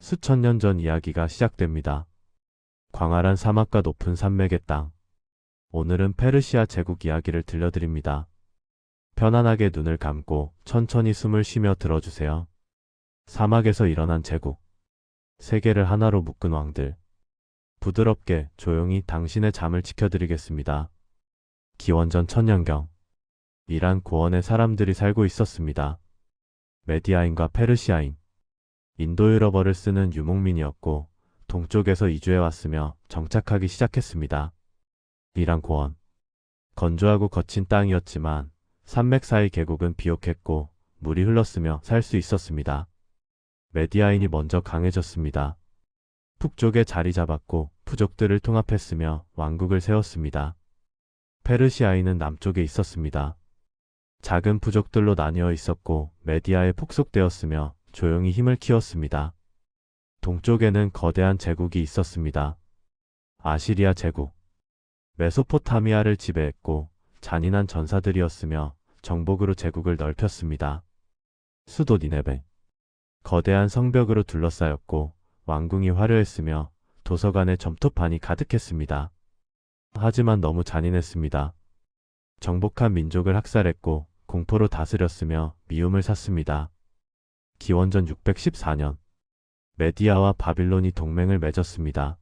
수천 년 전 이야기가 시작됩니다. 광활한 사막과 높은 산맥의 땅. 오늘은 페르시아 제국 이야기를 들려드립니다. 편안하게 눈을 감고 천천히 숨을 쉬며 들어주세요. 사막에서 일어난 제국. 세계를 하나로 묶은 왕들. 부드럽게 조용히 당신의 잠을 지켜드리겠습니다. 기원전 천년경. 이란 고원에 사람들이 살고 있었습니다. 메디아인과 페르시아인. 인도 유럽어를 쓰는 유목민이었고 동쪽에서 이주해왔으며 정착하기 시작했습니다. 이란 고원. 건조하고 거친 땅이었지만 산맥 사이 계곡은 비옥했고 물이 흘렀으며 살 수 있었습니다. 메디아인이 먼저 강해졌습니다. 북쪽에 자리 잡았고 부족들을 통합했으며 왕국을 세웠습니다. 페르시아인은 남쪽에 있었습니다. 작은 부족들로 나뉘어 있었고 메디아에 폭속되었으며 조용히 힘을 키웠습니다. 동쪽에는 거대한 제국이 있었습니다. 아시리아 제국. 메소포타미아를 지배했고 잔인한 전사들이었으며 정복으로 제국을 넓혔습니다. 수도 니네베. 거대한 성벽으로 둘러싸였고 왕궁이 화려했으며 도서관에 점토판이 가득했습니다. 하지만 너무 잔인했습니다. 정복한 민족을 학살했고 공포로 다스렸으며 미움을 샀습니다. 기원전 614년 메디아와 바빌론이 동맹을 맺었습니다.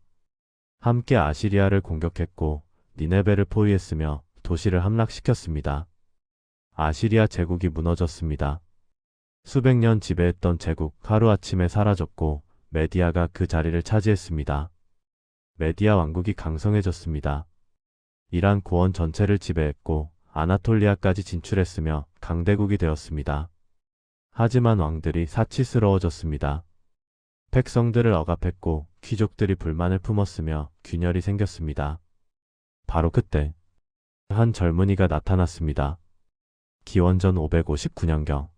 함께 아시리아를 공격했고 니네베를 포위했으며 도시를 함락시켰습니다. 아시리아 제국이 무너졌습니다. 수백 년 지배했던 제국 하루아침에 사라졌고 메디아가 그 자리를 차지했습니다. 메디아 왕국이 강성해졌습니다. 이란 고원 전체를 지배했고 아나톨리아까지 진출했으며 강대국이 되었습니다. 하지만 왕들이 사치스러워졌습니다. 백성들을 억압했고 귀족들이 불만을 품었으며 균열이 생겼습니다. 바로 그때 한 젊은이가 나타났습니다. 기원전 559년경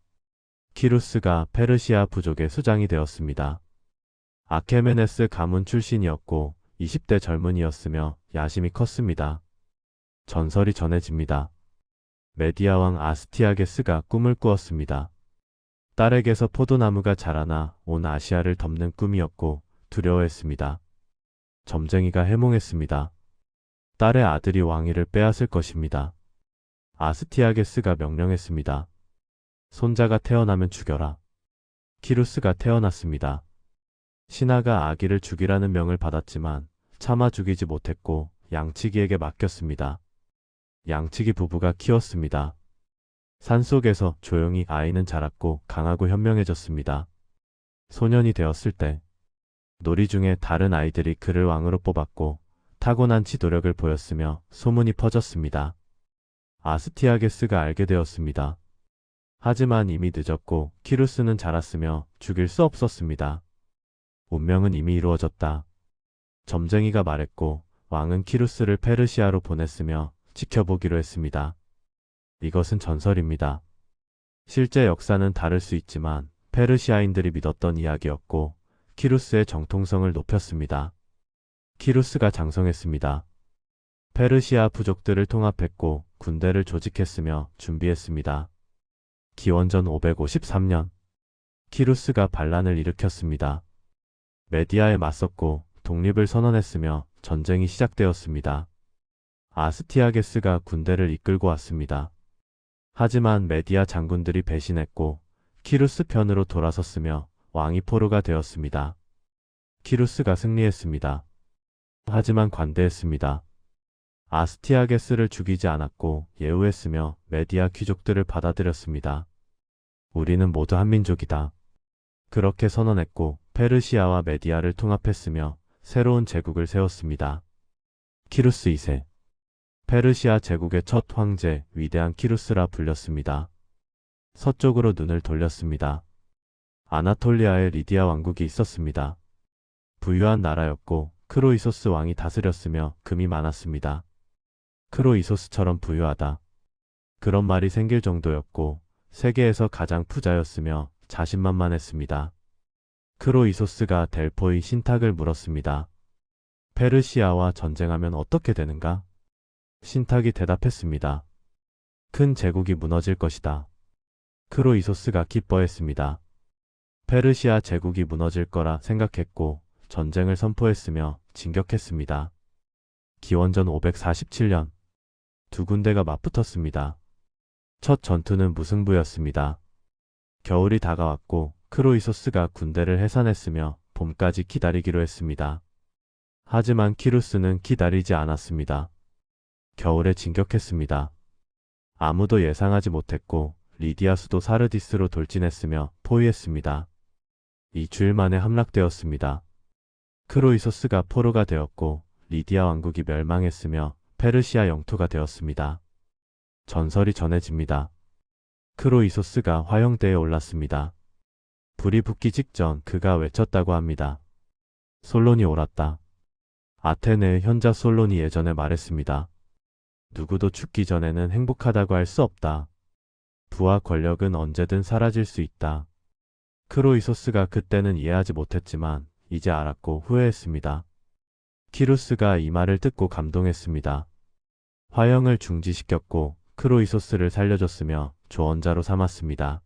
키루스가 페르시아 부족의 수장이 되었습니다. 아케메네스 가문 출신이었고 20대 젊은이였으며 야심이 컸습니다. 전설이 전해집니다. 메디아 왕 아스티아게스가 꿈을 꾸었습니다. 딸에게서 포도나무가 자라나 온 아시아를 덮는 꿈이었고 두려워했습니다. 점쟁이가 해몽했습니다. 딸의 아들이 왕위를 빼앗을 것입니다. 아스티아게스가 명령했습니다. 손자가 태어나면 죽여라. 키루스가 태어났습니다. 신하가 아기를 죽이라는 명을 받았지만 차마 죽이지 못했고 양치기에게 맡겼습니다. 양치기 부부가 키웠습니다. 산속에서 조용히 아이는 자랐고 강하고 현명해졌습니다. 소년이 되었을 때 놀이 중에 다른 아이들이 그를 왕으로 뽑았고 타고난 지도력을 보였으며 소문이 퍼졌습니다. 아스티아게스가 알게 되었습니다. 하지만 이미 늦었고 키루스는 자랐으며 죽일 수 없었습니다. 운명은 이미 이루어졌다. 점쟁이가 말했고 왕은 키루스를 페르시아로 보냈으며 지켜보기로 했습니다. 이것은 전설입니다. 실제 역사는 다를 수 있지만 페르시아인들이 믿었던 이야기였고 키루스의 정통성을 높였습니다. 키루스가 장성했습니다. 페르시아 부족들을 통합했고 군대를 조직했으며 준비했습니다. 기원전 553년 키루스가 반란을 일으켰습니다. 메디아에 맞섰고 독립을 선언했으며 전쟁이 시작되었습니다. 아스티아게스가 군대를 이끌고 왔습니다. 하지만 메디아 장군들이 배신했고 키루스 편으로 돌아섰으며 왕이 포로가 되었습니다. 키루스가 승리했습니다. 하지만 관대했습니다. 아스티아게스를 죽이지 않았고 예우했으며 메디아 귀족들을 받아들였습니다. 우리는 모두 한 민족이다. 그렇게 선언했고 페르시아와 메디아를 통합했으며 새로운 제국을 세웠습니다. 키루스 2세. 페르시아 제국의 첫 황제 위대한 키루스라 불렸습니다. 서쪽으로 눈을 돌렸습니다. 아나톨리아에 리디아 왕국이 있었습니다. 부유한 나라였고 크로이소스 왕이 다스렸으며 금이 많았습니다. 크로이소스처럼 부유하다. 그런 말이 생길 정도였고 세계에서 가장 부자였으며 자신만만했습니다. 크로이소스가 델포의 신탁을 물었습니다. 페르시아와 전쟁하면 어떻게 되는가? 신탁이 대답했습니다. 큰 제국이 무너질 것이다. 크로이소스가 기뻐했습니다. 페르시아 제국이 무너질 거라 생각했고 전쟁을 선포했으며 진격했습니다. 기원전 547년 두 군대가 맞붙었습니다. 첫 전투는 무승부였습니다. 겨울이 다가왔고 크로이소스가 군대를 해산했으며 봄까지 기다리기로 했습니다. 하지만 키루스는 기다리지 않았습니다. 겨울에 진격했습니다. 아무도 예상하지 못했고 리디아 수도 사르디스로 돌진했으며 포위했습니다. 2주일 만에 함락되었습니다. 크로이소스가 포로가 되었고 리디아 왕국이 멸망했으며 페르시아 영토가 되었습니다. 전설이 전해집니다. 크로이소스가 화형대에 올랐습니다. 불이 붙기 직전 그가 외쳤다고 합니다. 솔론이 옳았다. 아테네의 현자 솔론이 예전에 말했습니다. 누구도 죽기 전에는 행복하다고 할 수 없다. 부와 권력은 언제든 사라질 수 있다. 크로이소스가 그때는 이해하지 못했지만 이제 알았고 후회했습니다. 키루스가 이 말을 듣고 감동했습니다. 화형을 중지시켰고 크로이소스를 살려줬으며 조언자로 삼았습니다.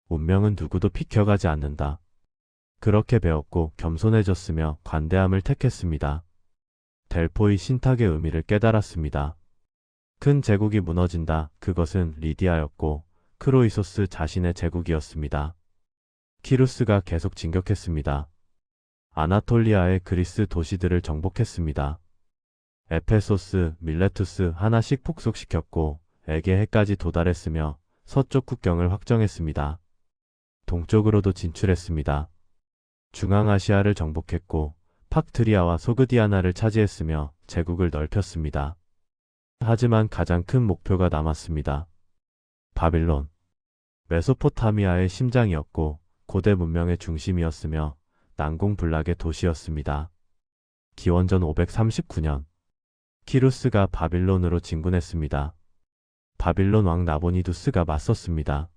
운명은 누구도 비켜가지 않는다. 그렇게 배웠고 겸손해졌으며 관대함을 택했습니다. 델포이 신탁의 의미를 깨달았습니다. 큰 제국이 무너진다. 그것은 리디아였고 크로이소스 자신의 제국이었습니다. 키루스가 계속 진격했습니다. 아나톨리아의 그리스 도시들을 정복했습니다. 에페소스, 밀레투스 하나씩 폭속시켰고 에게해까지 도달했으며 서쪽 국경을 확정했습니다. 동쪽으로도 진출했습니다. 중앙아시아를 정복했고 팍트리아와 소그디아나를 차지했으며 제국을 넓혔습니다. 하지만 가장 큰 목표가 남았습니다. 바빌론. 메소포타미아의 심장이었고 고대 문명의 중심이었으며 난공불락의 도시였습니다. 기원전 539년 키루스가 바빌론으로 진군했습니다. 바빌론 왕 나보니두스가 맞섰습니다.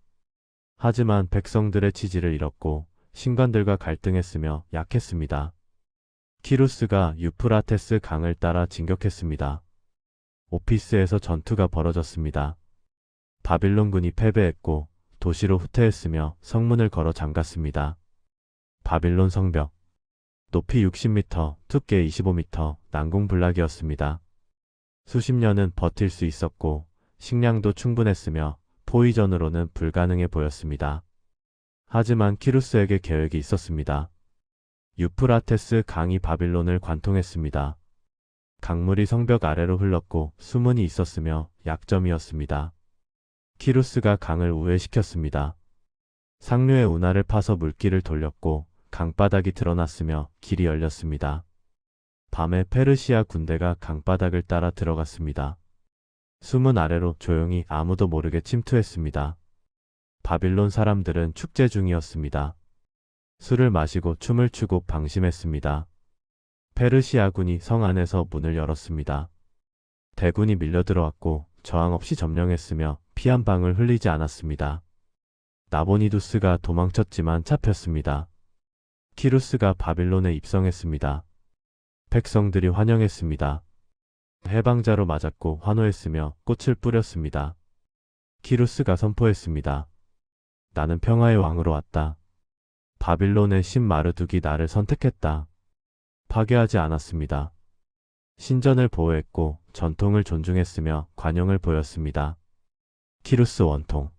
하지만 백성들의 지지를 잃었고 신관들과 갈등했으며 약했습니다. 키루스가 유프라테스 강을 따라 진격했습니다. 오피스에서 전투가 벌어졌습니다. 바빌론군이 패배했고 도시로 후퇴했으며 성문을 걸어 잠갔습니다. 바빌론 성벽. 높이 60m, 두께 25m, 난공불락이었습니다. 수십 년은 버틸 수 있었고 식량도 충분했으며 포위전으로는 불가능해 보였습니다. 하지만 키루스에게 계획이 있었습니다. 유프라테스 강이 바빌론을 관통했습니다. 강물이 성벽 아래로 흘렀고 수문이 있었으며 약점이었습니다. 키루스가 강을 우회시켰습니다. 상류의 운하를 파서 물길을 돌렸고 강바닥이 드러났으며 길이 열렸습니다. 밤에 페르시아 군대가 강바닥을 따라 들어갔습니다. 수문 아래로 조용히 아무도 모르게 침투했습니다. 바빌론 사람들은 축제 중이었습니다. 술을 마시고 춤을 추고 방심했습니다. 페르시아군이 성 안에서 문을 열었습니다. 대군이 밀려들어왔고 저항 없이 점령했으며 피 한 방울 흘리지 않았습니다. 나보니두스가 도망쳤지만 잡혔습니다. 키루스가 바빌론에 입성했습니다. 백성들이 환영했습니다. 해방자로 맞았고 환호했으며 꽃을 뿌렸습니다. 키루스가 선포했습니다. 나는 평화의 왕으로 왔다. 바빌론의 신 마르둑이 나를 선택했다. 파괴하지 않았습니다. 신전을 보호했고 전통을 존중했으며 관용을 보였습니다. 키루스 원통.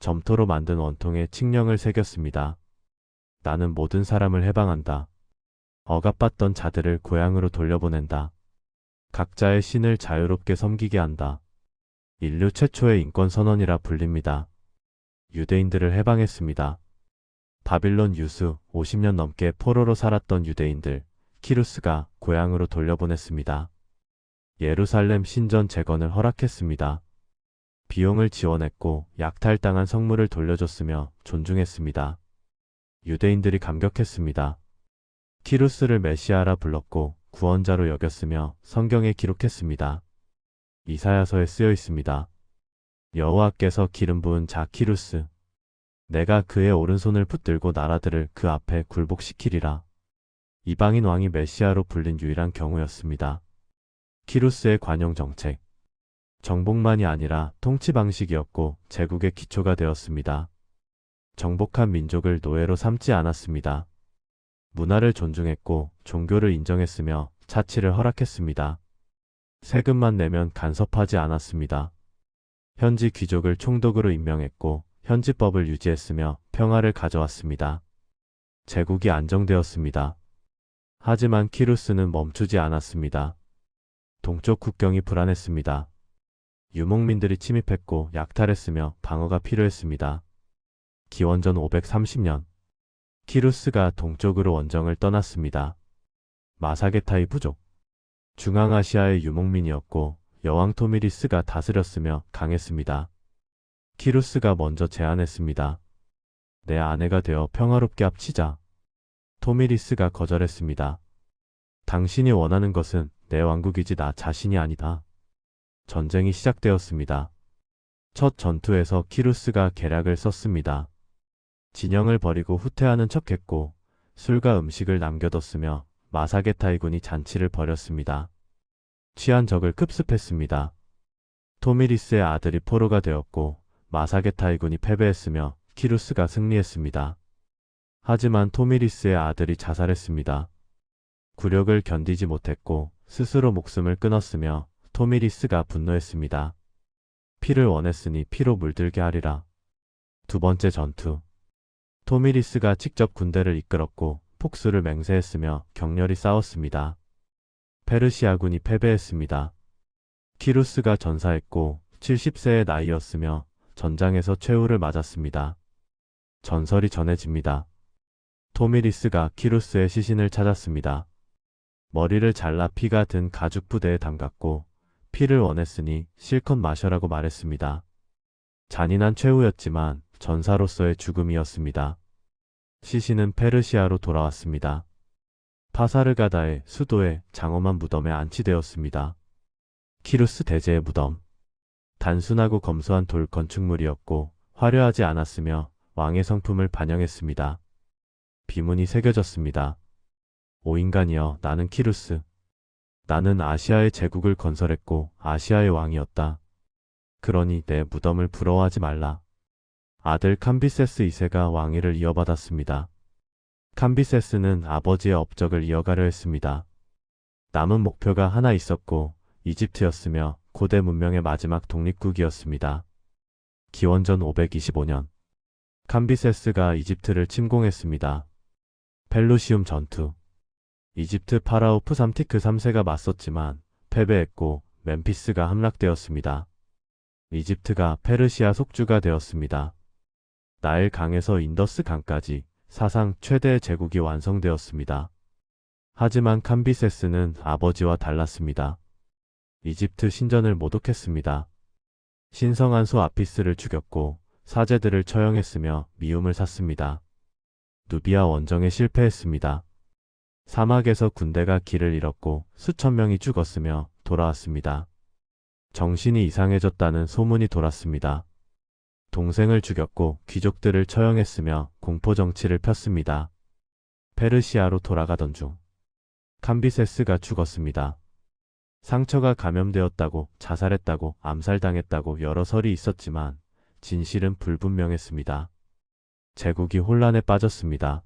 점토로 만든 원통에 칙령을 새겼습니다. 나는 모든 사람을 해방한다. 억압받던 자들을 고향으로 돌려보낸다. 각자의 신을 자유롭게 섬기게 한다. 인류 최초의 인권선언이라 불립니다. 유대인들을 해방했습니다. 바빌론 유수 50년 넘게 포로로 살았던 유대인들 키루스가 고향으로 돌려보냈습니다. 예루살렘 신전 재건을 허락했습니다. 비용을 지원했고 약탈당한 성물을 돌려줬으며 존중했습니다. 유대인들이 감격했습니다. 키루스를 메시아라 불렀고 구원자로 여겼으며 성경에 기록했습니다. 이사야서에 쓰여 있습니다. 여호와께서 기름 부은 자 키루스. 내가 그의 오른손을 붙들고 나라들을 그 앞에 굴복시키리라. 이방인 왕이 메시아로 불린 유일한 경우였습니다. 키루스의 관용 정책. 정복만이 아니라 통치 방식이었고 제국의 기초가 되었습니다. 정복한 민족을 노예로 삼지 않았습니다. 문화를 존중했고 종교를 인정했으며 자치를 허락했습니다. 세금만 내면 간섭하지 않았습니다. 현지 귀족을 총독으로 임명했고 현지법을 유지했으며 평화를 가져왔습니다. 제국이 안정되었습니다. 하지만 키루스는 멈추지 않았습니다. 동쪽 국경이 불안했습니다. 유목민들이 침입했고 약탈했으며 방어가 필요했습니다. 기원전 530년 키루스가 동쪽으로 원정을 떠났습니다. 마사게타이 부족 중앙아시아의 유목민이었고 여왕 토미리스가 다스렸으며 강했습니다. 키루스가 먼저 제안했습니다. 내 아내가 되어 평화롭게 합치자. 토미리스가 거절했습니다. 당신이 원하는 것은 내 왕국이지 나 자신이 아니다. 전쟁이 시작되었습니다. 첫 전투에서 키루스가 계략을 썼습니다. 진영을 버리고 후퇴하는 척했고 술과 음식을 남겨뒀으며 마사게타이군이 잔치를 벌였습니다. 취한 적을 급습했습니다. 토미리스의 아들이 포로가 되었고 마사게타이군이 패배했으며 키루스가 승리했습니다. 하지만 토미리스의 아들이 자살했습니다. 굴욕을 견디지 못했고 스스로 목숨을 끊었으며 토미리스가 분노했습니다. 피를 원했으니 피로 물들게 하리라. 두 번째 전투 토미리스가 직접 군대를 이끌었고 폭수를 맹세했으며 격렬히 싸웠습니다. 페르시아군이 패배했습니다. 키루스가 전사했고 70세의 나이였으며 전장에서 최후를 맞았습니다. 전설이 전해집니다. 토미리스가 키루스의 시신을 찾았습니다. 머리를 잘라 피가 든 가죽 부대에 담갔고 피를 원했으니 실컷 마셔라고 말했습니다. 잔인한 최후였지만 전사로서의 죽음이었습니다. 시신은 페르시아로 돌아왔습니다. 파사르가다의 수도에 장엄한 무덤에 안치되었습니다. 키루스 대제의 무덤. 단순하고 검소한 돌 건축물이었고 화려하지 않았으며 왕의 성품을 반영했습니다. 비문이 새겨졌습니다. 오 인간이여, 나는 키루스. 나는 아시아의 제국을 건설했고 아시아의 왕이었다. 그러니 내 무덤을 부러워하지 말라. 아들 캄비세스 2세가 왕위를 이어받았습니다. 캄비세스는 아버지의 업적을 이어가려 했습니다. 남은 목표가 하나 있었고 이집트였으며 고대 문명의 마지막 독립국이었습니다. 기원전 525년 캄비세스가 이집트를 침공했습니다. 펠루시움 전투 이집트 파라오 푸삼티크 3세가 맞섰지만 패배했고 멤피스가 함락되었습니다. 이집트가 페르시아 속주가 되었습니다. 나일 강에서 인더스 강까지 사상 최대의 제국이 완성되었습니다. 하지만 캄비세스는 아버지와 달랐습니다. 이집트 신전을 모독했습니다. 신성한 소 아피스를 죽였고 사제들을 처형했으며 미움을 샀습니다. 누비아 원정에 실패했습니다. 사막에서 군대가 길을 잃었고 수천 명이 죽었으며 돌아왔습니다. 정신이 이상해졌다는 소문이 돌았습니다. 동생을 죽였고 귀족들을 처형했으며 공포정치를 폈습니다. 페르시아로 돌아가던 중 캄비세스가 죽었습니다. 상처가 감염되었다고, 자살했다고, 암살당했다고 여러 설이 있었지만 진실은 불분명했습니다. 제국이 혼란에 빠졌습니다.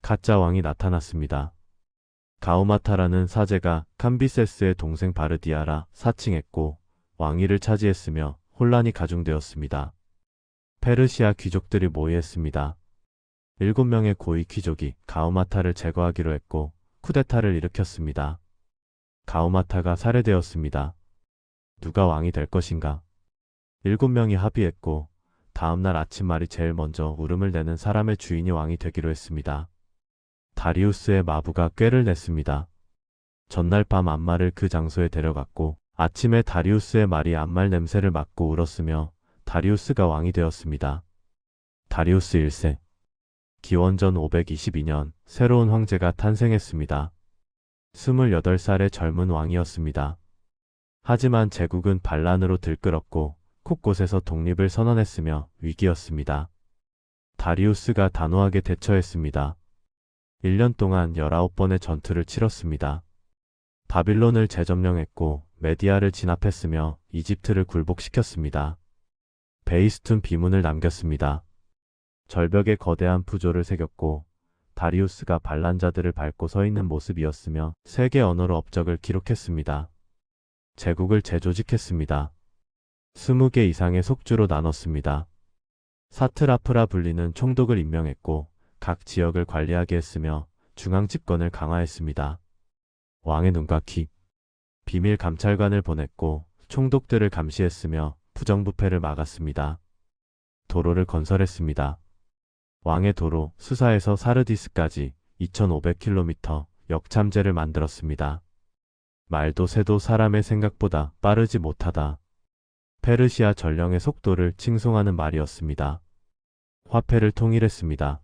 가짜 왕이 나타났습니다. 가우마타라는 사제가 캄비세스의 동생 바르디아라 사칭했고 왕위를 차지했으며 혼란이 가중되었습니다. 페르시아 귀족들이 모의했습니다. 7명의 고위 귀족이 가우마타를 제거하기로 했고 쿠데타를 일으켰습니다. 가우마타가 살해되었습니다. 누가 왕이 될 것인가? 7명이 합의했고 다음날 아침말이 제일 먼저 울음을 내는 사람의 주인이 왕이 되기로 했습니다. 다리우스의 마부가 꾀를 냈습니다. 전날 밤 암말을 그 장소에 데려갔고 아침에 다리우스의 말이 암말 냄새를 맡고 울었으며 다리우스가 왕이 되었습니다. 다리우스 1세 기원전 522년 새로운 황제가 탄생했습니다. 28살의 젊은 왕이었습니다. 하지만 제국은 반란으로 들끓었고 곳곳에서 독립을 선언했으며 위기였습니다. 다리우스가 단호하게 대처했습니다. 1년 동안 19번의 전투를 치렀습니다. 바빌론을 재점령했고 메디아를 진압했으며 이집트를 굴복시켰습니다. 베이스툰 비문을 남겼습니다. 절벽에 거대한 부조를 새겼고 다리우스가 반란자들을 밟고 서 있는 모습이었으며 세계 언어로 업적을 기록했습니다. 제국을 재조직했습니다. 20개 이상의 속주로 나눴습니다. 사트라프라 불리는 총독을 임명했고 각 지역을 관리하게 했으며 중앙 집권을 강화했습니다. 왕의 눈과 귀, 비밀 감찰관을 보냈고 총독들을 감시했으며 부정부패를 막았습니다. 도로를 건설했습니다. 왕의 도로 수사에서 사르디스까지 2500km 역참제를 만들었습니다. 말도 새도 사람의 생각보다 빠르지 못하다. 페르시아 전령의 속도를 칭송하는 말이었습니다. 화폐를 통일했습니다.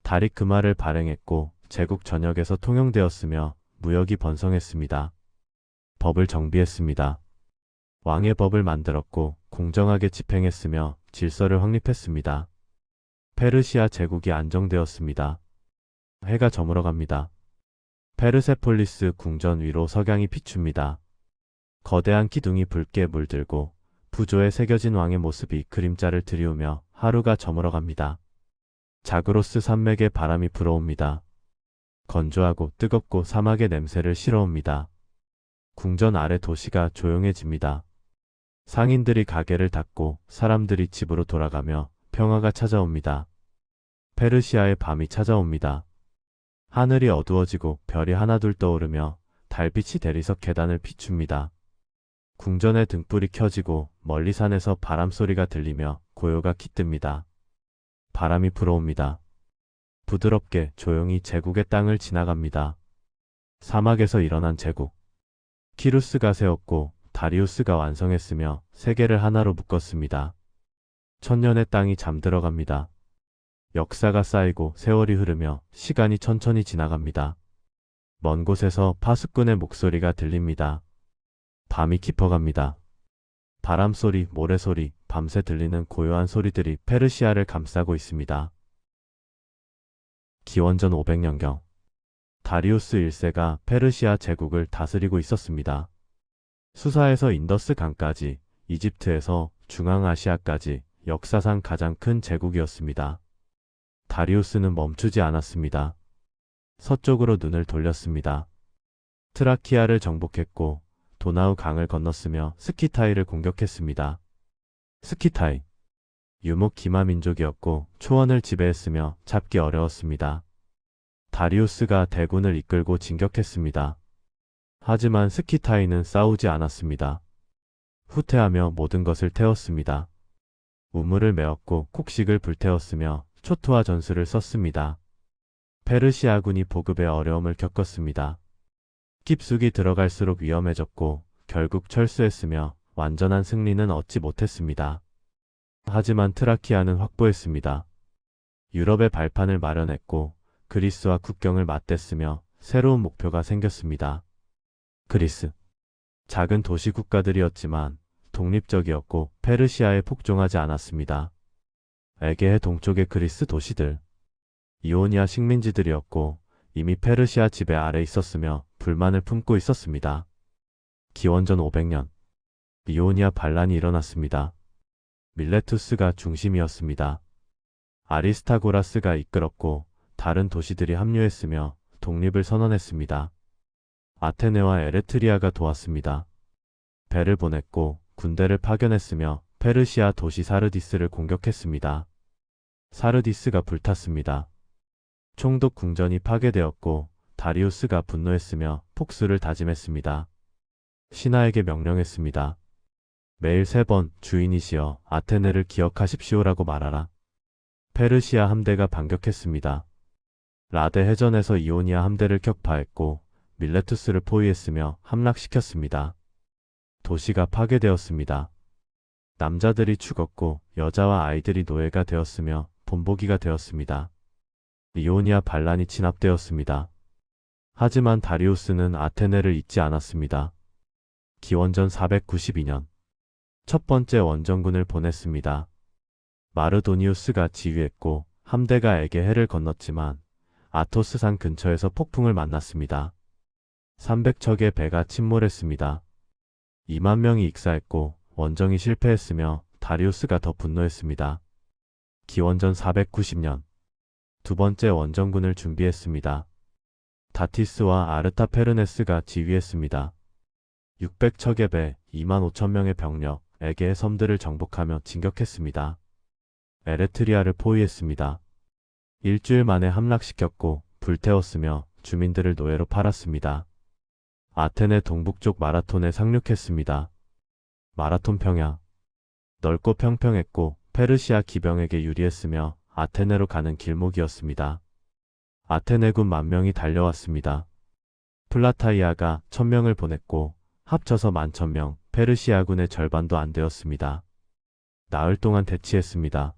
다릭 금화를 발행했고 제국 전역에서 통용되었으며 무역이 번성했습니다. 법을 정비했습니다. 왕의 법을 만들었고 공정하게 집행했으며 질서를 확립했습니다. 페르시아 제국이 안정되었습니다. 해가 저물어 갑니다. 페르세폴리스 궁전 위로 석양이 비춥니다. 거대한 기둥이 붉게 물들고 부조에 새겨진 왕의 모습이 그림자를 드리우며 하루가 저물어 갑니다. 자그로스 산맥에 바람이 불어옵니다. 건조하고 뜨겁고 사막의 냄새를 실어옵니다. 궁전 아래 도시가 조용해집니다. 상인들이 가게를 닫고 사람들이 집으로 돌아가며 평화가 찾아옵니다. 페르시아의 밤이 찾아옵니다. 하늘이 어두워지고 별이 하나둘 떠오르며 달빛이 대리석 계단을 비춥니다. 궁전의 등불이 켜지고 멀리 산에서 바람소리가 들리며 고요가 깃듭니다. 바람이 불어옵니다. 부드럽게 조용히 제국의 땅을 지나갑니다. 사막에서 일어난 제국. 키루스가 세웠고 다리우스가 완성했으며 세계를 하나로 묶었습니다. 천년의 땅이 잠들어갑니다. 역사가 쌓이고 세월이 흐르며 시간이 천천히 지나갑니다. 먼 곳에서 파수꾼의 목소리가 들립니다. 밤이 깊어갑니다. 바람소리, 모래소리, 밤새 들리는 고요한 소리들이 페르시아를 감싸고 있습니다. 기원전 500년경 다리우스 1세가 페르시아 제국을 다스리고 있었습니다. 수사에서 인더스 강까지, 이집트에서 중앙아시아까지 역사상 가장 큰 제국이었습니다. 다리우스는 멈추지 않았습니다. 서쪽으로 눈을 돌렸습니다. 트라키아를 정복했고 도나우 강을 건넜으며 스키타이를 공격했습니다. 스키타이, 유목 기마 민족이었고 초원을 지배했으며 잡기 어려웠습니다. 다리우스가 대군을 이끌고 진격했습니다. 하지만 스키타이는 싸우지 않았습니다. 후퇴하며 모든 것을 태웠습니다. 우물을 메었고 곡식을 불태웠으며 초토화 전술을 썼습니다. 페르시아군이 보급에 어려움을 겪었습니다. 깊숙이 들어갈수록 위험해졌고 결국 철수했으며 완전한 승리는 얻지 못했습니다. 하지만 트라키아는 확보했습니다. 유럽의 발판을 마련했고 그리스와 국경을 맞댔으며 새로운 목표가 생겼습니다. 그리스. 작은 도시 국가들이었지만 독립적이었고 페르시아에 복종하지 않았습니다. 에게해 동쪽의 그리스 도시들. 이오니아 식민지들이었고 이미 페르시아 지배 아래 있었으며 불만을 품고 있었습니다. 기원전 500년. 이오니아 반란이 일어났습니다. 밀레투스가 중심이었습니다. 아리스타고라스가 이끌었고 다른 도시들이 합류했으며 독립을 선언했습니다. 아테네와 에레트리아가 도왔습니다. 배를 보냈고 군대를 파견했으며 페르시아 도시 사르디스를 공격했습니다. 사르디스가 불탔습니다. 총독 궁전이 파괴되었고 다리우스가 분노했으며 폭수를 다짐했습니다. 신하에게 명령했습니다. 매일 3번 주인이시여 아테네를 기억하십시오라고 말하라. 페르시아 함대가 반격했습니다. 라데 해전에서 이오니아 함대를 격파했고 밀레투스를 포위했으며 함락시켰습니다. 도시가 파괴되었습니다. 남자들이 죽었고 여자와 아이들이 노예가 되었으며 본보기가 되었습니다. 이오니아 반란이 진압되었습니다. 하지만 다리우스는 아테네를 잊지 않았습니다. 기원전 492년 첫 번째 원정군을 보냈습니다. 마르도니우스가 지휘했고 함대가 에게해를 건넜지만 아토스산 근처에서 폭풍을 만났습니다. 300척의 배가 침몰했습니다. 2만 명이 익사했고 원정이 실패했으며 다리우스가 더 분노했습니다. 기원전 490년 두 번째 원정군을 준비했습니다. 다티스와 아르타페르네스가 지휘했습니다. 600척의 배, 2만 5천 명의 병력, 에게의 섬들을 정복하며 진격했습니다. 에레트리아를 포위했습니다. 일주일 만에 함락시켰고 불태웠으며 주민들을 노예로 팔았습니다. 아테네 동북쪽 마라톤에 상륙했습니다. 마라톤 평야. 넓고 평평했고 페르시아 기병에게 유리했으며 아테네로 가는 길목이었습니다. 아테네군 10,000명이 달려왔습니다. 플라타이아가 1,000명을 보냈고 합쳐서 11,000명, 페르시아군의 절반도 안 되었습니다. 나흘 동안 대치했습니다.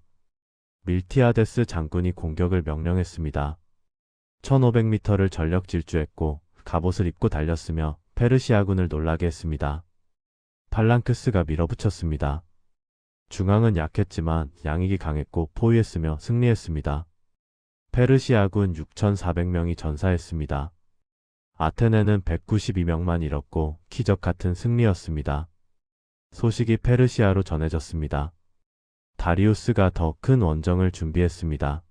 밀티아데스 장군이 공격을 명령했습니다. 1500m를 전력 질주했고 갑옷을 입고 달렸으며 페르시아군을 놀라게 했습니다. 팔랑크스가 밀어붙였습니다. 중앙은 약했지만 양익이 강했고 포위했으며 승리했습니다. 페르시아군 6,400명이 전사했습니다. 아테네는 192명만 잃었고 기적 같은 승리였습니다. 소식이 페르시아로 전해졌습니다. 다리우스가 더 큰 원정을 준비했습니다.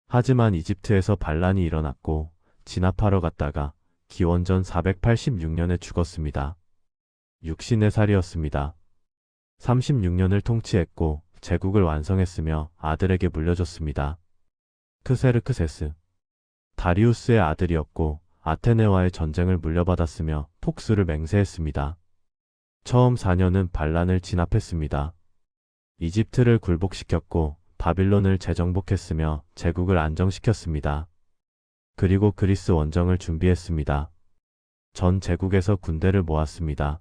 하지만 이집트에서 반란이 일어났고 진압하러 갔다가 기원전 486년에 죽었습니다. 64살이었습니다. 36년을 통치했고 제국을 완성했으며 아들에게 물려줬습니다. 크세르크세스. 다리우스의 아들이었고 아테네와의 전쟁을 물려받았으며 폭수를 맹세했습니다. 처음 4년은 반란을 진압했습니다. 이집트를 굴복시켰고 바빌론을 재정복했으며 제국을 안정시켰습니다. 그리고 그리스 원정을 준비했습니다. 전 제국에서 군대를 모았습니다.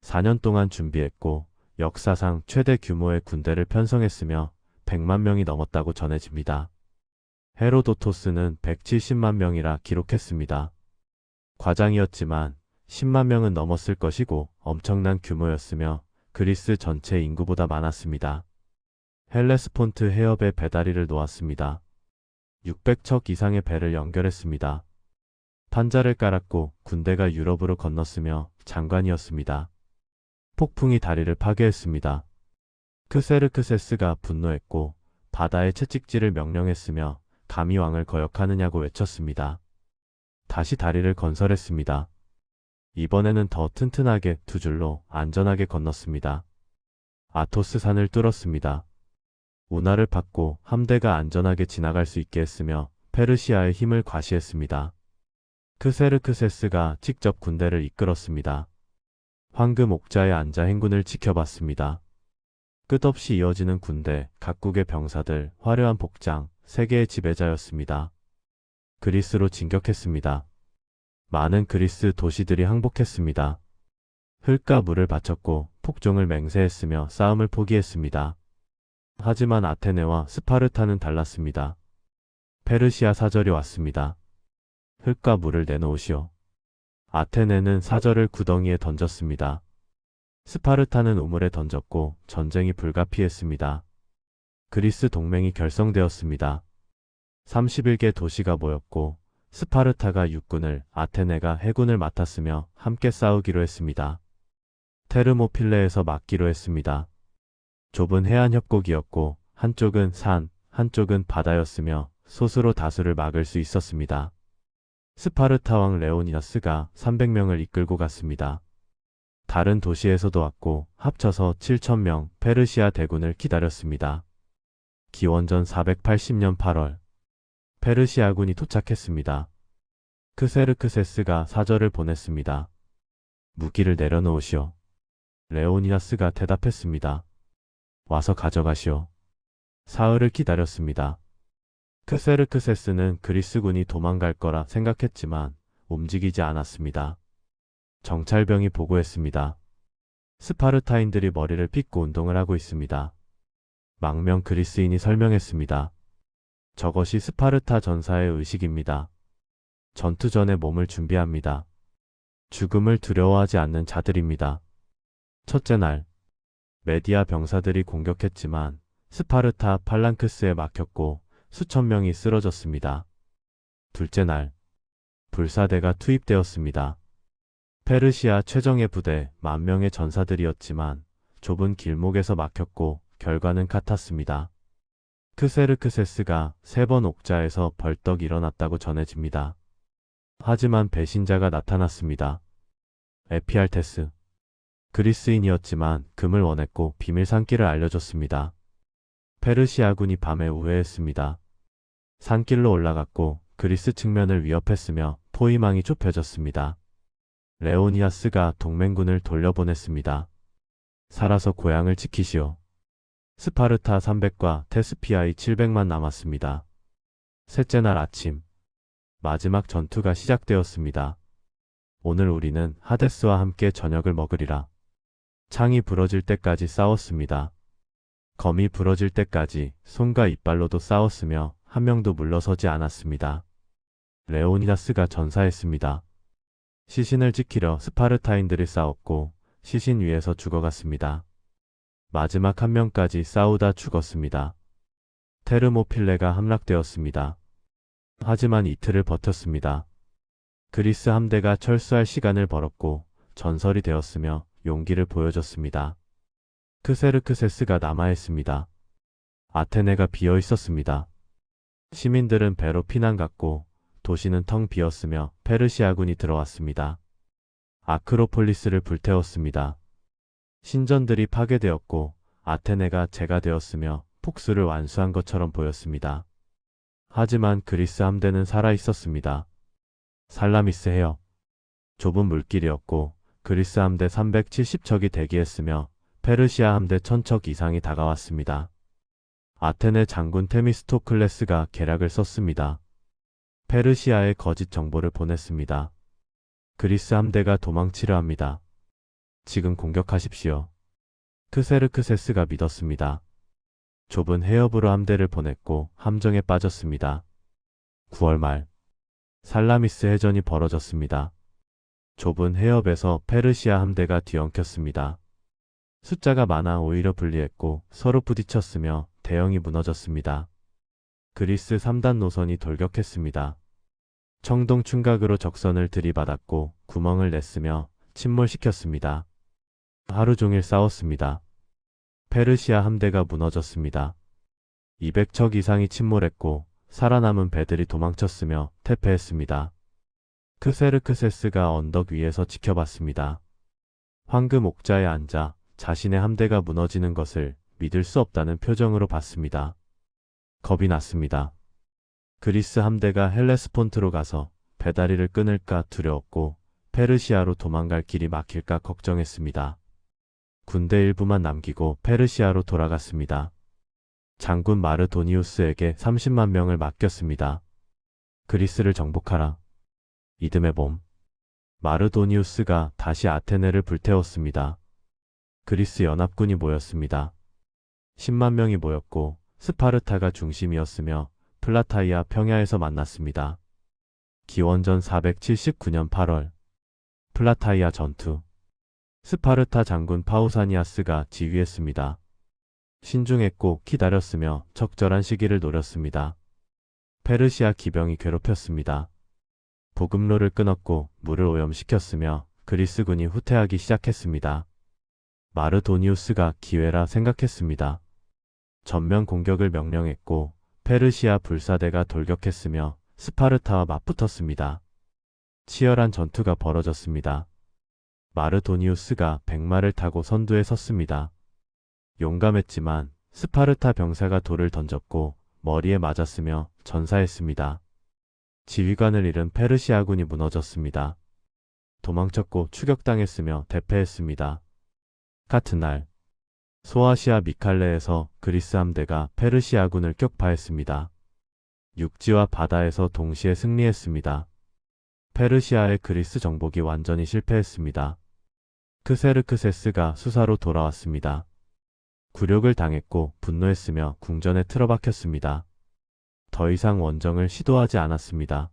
4년 동안 준비했고 역사상 최대 규모의 군대를 편성했으며 100만 명이 넘었다고 전해집니다. 헤로도토스는 170만 명이라 기록했습니다. 과장이었지만 10만 명은 넘었을 것이고 엄청난 규모였으며 그리스 전체 인구보다 많았습니다. 헬레스폰트 해협에 배다리를 놓았습니다. 600척 이상의 배를 연결했습니다. 판자를 깔았고 군대가 유럽으로 건넜으며 장관이었습니다. 폭풍이 다리를 파괴했습니다. 크세르크세스가 분노했고 바다의 채찍질을 명령했으며 감히 왕을 거역하느냐고 외쳤습니다. 다시 다리를 건설했습니다. 이번에는 더 튼튼하게 두 줄로 안전하게 건넜습니다. 아토스 산을 뚫었습니다. 운하를 팠고 함대가 안전하게 지나갈 수 있게 했으며 페르시아의 힘을 과시했습니다. 크세르크세스가 직접 군대를 이끌었습니다. 황금 옥자에 앉아 행군을 지켜봤습니다. 끝없이 이어지는 군대, 각국의 병사들, 화려한 복장, 세계의 지배자였습니다. 그리스로 진격했습니다. 많은 그리스 도시들이 항복했습니다. 흙과 물을 바쳤고 폭종을 맹세했으며 싸움을 포기했습니다. 하지만 아테네와 스파르타는 달랐습니다. 페르시아 사절이 왔습니다. 흙과 물을 내놓으시오. 아테네는 사절을 구덩이에 던졌습니다. 스파르타는 우물에 던졌고 전쟁이 불가피했습니다. 그리스 동맹이 결성되었습니다. 31개 도시가 모였고 스파르타가 육군을, 아테네가 해군을 맡았으며 함께 싸우기로 했습니다. 테르모필레에서 막기로 했습니다. 좁은 해안 협곡이었고 한쪽은 산, 한쪽은 바다였으며 솥으로 다수를 막을 수 있었습니다. 스파르타 왕 레오니다스가 300명을 이끌고 갔습니다. 다른 도시에서도 왔고 합쳐서 7,000명 페르시아 대군을 기다렸습니다. 기원전 480년 8월 페르시아군이 도착했습니다. 크세르크세스가 사절을 보냈습니다. 무기를 내려놓으시오. 레오니다스가 대답했습니다. 와서 가져가시오. 사흘을 기다렸습니다. 크세르크세스는 그리스군이 도망갈 거라 생각했지만 움직이지 않았습니다. 정찰병이 보고했습니다. 스파르타인들이 머리를 빗고 운동을 하고 있습니다. 망명 그리스인이 설명했습니다. 저것이 스파르타 전사의 의식입니다. 전투 전에 몸을 준비합니다. 죽음을 두려워하지 않는 자들입니다. 첫째 날, 메디아 병사들이 공격했지만 스파르타 팔랑크스에 막혔고 수천 명이 쓰러졌습니다. 둘째 날, 불사대가 투입되었습니다. 페르시아 최정예 부대 10,000명의 전사들이었지만 좁은 길목에서 막혔고 결과는 같았습니다. 크세르크세스가 3번 옥자에서 벌떡 일어났다고 전해집니다. 하지만 배신자가 나타났습니다. 에피알테스. 그리스인이었지만 금을 원했고 비밀 산길을 알려줬습니다. 페르시아군이 밤에 우회했습니다. 산길로 올라갔고 그리스 측면을 위협했으며 포위망이 좁혀졌습니다. 레오니아스가 동맹군을 돌려보냈습니다. 살아서 고향을 지키시오. 스파르타 300과 테스피아이 700만 남았습니다. 셋째 날 아침, 마지막 전투가 시작되었습니다. 오늘 우리는 하데스와 함께 저녁을 먹으리라. 창이 부러질 때까지 싸웠습니다. 검이 부러질 때까지 손과 이빨로도 싸웠으며 한 명도 물러서지 않았습니다. 레오니다스가 전사했습니다. 시신을 지키려 스파르타인들이 싸웠고 시신 위에서 죽어갔습니다. 마지막 한 명까지 싸우다 죽었습니다. 테르모필레가 함락되었습니다. 하지만 이틀을 버텼습니다. 그리스 함대가 철수할 시간을 벌었고 전설이 되었으며 용기를 보여줬습니다. 크세르크세스가 남아있습니다. 아테네가 비어 있었습니다. 시민들은 배로 피난 갔고 도시는 텅 비었으며 페르시아군이 들어왔습니다. 아크로폴리스를 불태웠습니다. 신전들이 파괴되었고 아테네가 재가 되었으며 폭수를 완수한 것처럼 보였습니다. 하지만 그리스 함대는 살아있었습니다. 살라미스 해역. 좁은 물길이었고 그리스 함대 370척이 대기했으며 페르시아 함대 1000척 이상이 다가왔습니다. 아테네 장군 테미스토클레스가 계략을 썼습니다. 페르시아에 거짓 정보를 보냈습니다. 그리스 함대가 도망치려 합니다. 지금 공격하십시오. 크세르크세스가 믿었습니다. 좁은 해협으로 함대를 보냈고 함정에 빠졌습니다. 9월 말, 살라미스 해전이 벌어졌습니다. 좁은 해협에서 페르시아 함대가 뒤엉켰습니다. 숫자가 많아 오히려 불리했고 서로 부딪혔으며 대형이 무너졌습니다. 그리스 3단 노선이 돌격했습니다. 청동 충각으로 적선을 들이받았고 구멍을 냈으며 침몰시켰습니다. 하루 종일 싸웠습니다. 페르시아 함대가 무너졌습니다. 200척 이상이 침몰했고 살아남은 배들이 도망쳤으며 퇴폐했습니다. 크세르크세스가 언덕 위에서 지켜봤습니다. 황금 옥자에 앉아 자신의 함대가 무너지는 것을 믿을 수 없다는 표정으로 봤습니다. 겁이 났습니다. 그리스 함대가 헬레스폰트로 가서 배다리를 끊을까 두려웠고 페르시아로 도망갈 길이 막힐까 걱정했습니다. 군대 일부만 남기고 페르시아로 돌아갔습니다. 장군 마르도니우스에게 30만 명을 맡겼습니다. 그리스를 정복하라. 이듬해 봄, 마르도니우스가 다시 아테네를 불태웠습니다. 그리스 연합군이 모였습니다. 10만 명이 모였고 스파르타가 중심이었으며 플라타이아 평야에서 만났습니다. 기원전 479년 8월, 플라타이아 전투. 스파르타 장군 파우사니아스가 지휘했습니다. 신중했고 기다렸으며 적절한 시기를 노렸습니다. 페르시아 기병이 괴롭혔습니다. 보급로를 끊었고 물을 오염시켰으며 그리스군이 후퇴하기 시작했습니다. 마르도니우스가 기회라 생각했습니다. 전면 공격을 명령했고 페르시아 불사대가 돌격했으며 스파르타와 맞붙었습니다. 치열한 전투가 벌어졌습니다. 마르도니우스가 백마를 타고 선두에 섰습니다. 용감했지만 스파르타 병사가 돌을 던졌고 머리에 맞았으며 전사했습니다. 지휘관을 잃은 페르시아군이 무너졌습니다. 도망쳤고 추격당했으며 대패했습니다. 같은 날, 소아시아 미칼레에서 그리스 함대가 페르시아군을 격파했습니다. 육지와 바다에서 동시에 승리했습니다. 페르시아의 그리스 정복이 완전히 실패했습니다. 크세르크세스가 수사로 돌아왔습니다. 굴욕을 당했고 분노했으며 궁전에 틀어박혔습니다. 더 이상 원정을 시도하지 않았습니다.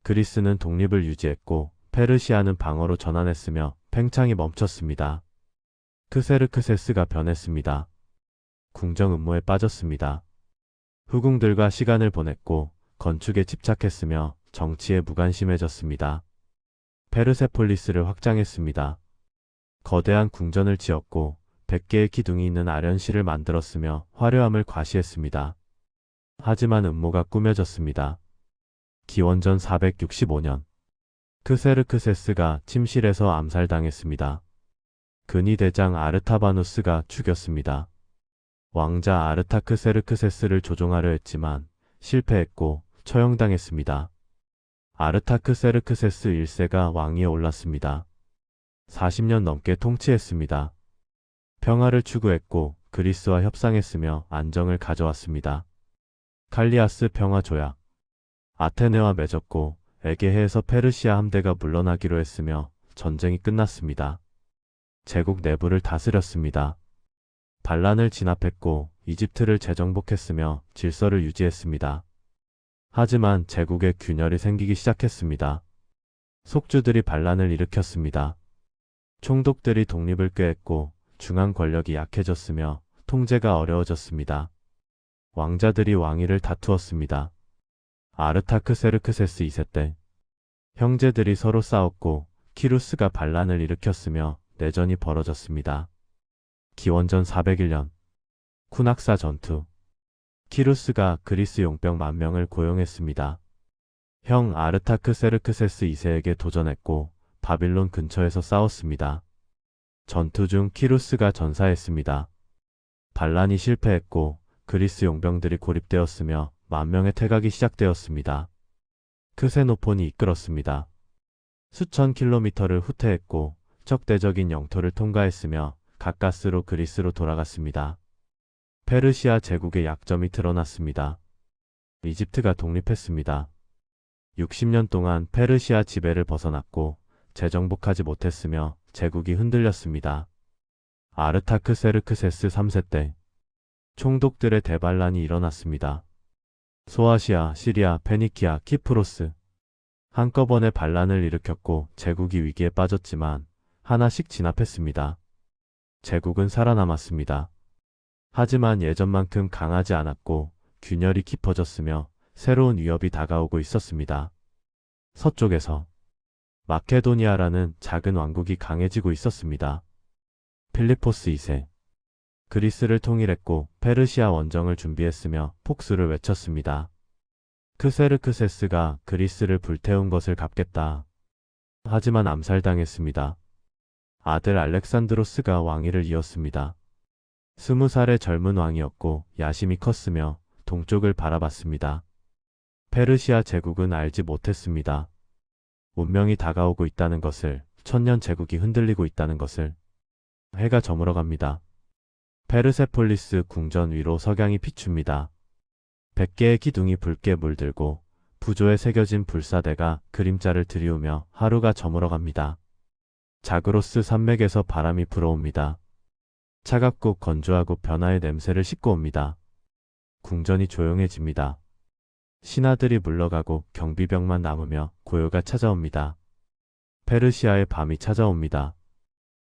그리스는 독립을 유지했고 페르시아는 방어로 전환했으며 팽창이 멈췄습니다. 크세르크세스가 변했습니다. 궁정 음모에 빠졌습니다. 후궁들과 시간을 보냈고 건축에 집착했으며 정치에 무관심해졌습니다. 페르세폴리스를 확장했습니다. 거대한 궁전을 지었고 100개의 기둥이 있는 아련시를 만들었으며 화려함을 과시했습니다. 하지만 음모가 꾸며졌습니다. 기원전 465년 크세르크세스가 침실에서 암살당했습니다. 근위 대장 아르타바누스가 죽였습니다. 왕자 아르타크세르크세스를 조종하려 했지만 실패했고 처형당했습니다. 아르타크세르크세스 1세가 왕위에 올랐습니다. 40년 넘게 통치했습니다. 평화를 추구했고 그리스와 협상했으며 안정을 가져왔습니다. 칼리아스 평화 조약. 아테네와 맺었고 에게해에서 페르시아 함대가 물러나기로 했으며 전쟁이 끝났습니다. 제국 내부를 다스렸습니다. 반란을 진압했고 이집트를 재정복했으며 질서를 유지했습니다. 하지만 제국에 균열이 생기기 시작했습니다. 속주들이 반란을 일으켰습니다. 총독들이 독립을 꾀했고 중앙 권력이 약해졌으며 통제가 어려워졌습니다. 왕자들이 왕위를 다투었습니다. 아르타크세르크세스 2세 때 형제들이 서로 싸웠고 키루스가 반란을 일으켰으며 내전이 벌어졌습니다. 기원전 401년 쿠낙사 전투. 키루스가 그리스 용병 10,000명을 고용했습니다. 형 아르타크세르크세스 2세에게 도전했고 바빌론 근처에서 싸웠습니다. 전투 중 키루스가 전사했습니다. 반란이 실패했고 그리스 용병들이 고립되었으며 10,000명의 퇴각이 시작되었습니다. 크세노폰이 이끌었습니다. 수천 킬로미터를 후퇴했고 적대적인 영토를 통과했으며 가까스로 그리스로 돌아갔습니다. 페르시아 제국의 약점이 드러났습니다. 이집트가 독립했습니다. 60년 동안 페르시아 지배를 벗어났고 재정복하지 못했으며 제국이 흔들렸습니다. 아르타크세르크세스 3세 때 총독들의 대반란이 일어났습니다. 소아시아, 시리아, 페니키아, 키프로스 한꺼번에 반란을 일으켰고 제국이 위기에 빠졌지만 하나씩 진압했습니다. 제국은 살아남았습니다. 하지만 예전만큼 강하지 않았고 균열이 깊어졌으며 새로운 위협이 다가오고 있었습니다. 서쪽에서 마케도니아라는 작은 왕국이 강해지고 있었습니다. 필리포스 2세 그리스를 통일했고 페르시아 원정을 준비했으며 폭수를 외쳤습니다. 크세르크세스가 그리스를 불태운 것을 갚겠다. 하지만 암살당했습니다. 아들 알렉산드로스가 왕위를 이었습니다. 20살의 젊은 왕이었고 야심이 컸으며 동쪽을 바라봤습니다. 페르시아 제국은 알지 못했습니다. 운명이 다가오고 있다는 것을, 천년 제국이 흔들리고 있다는 것을. 해가 저물어갑니다. 페르세폴리스 궁전 위로 석양이 비춥니다. 100개의 기둥이 붉게 물들고 부조에 새겨진 불사대가 그림자를 들이우며 하루가 저물어갑니다. 자그로스 산맥에서 바람이 불어옵니다. 차갑고 건조하고 변화의 냄새를 싣고 옵니다. 궁전이 조용해집니다. 신하들이 물러가고 경비병만 남으며 고요가 찾아옵니다. 페르시아의 밤이 찾아옵니다.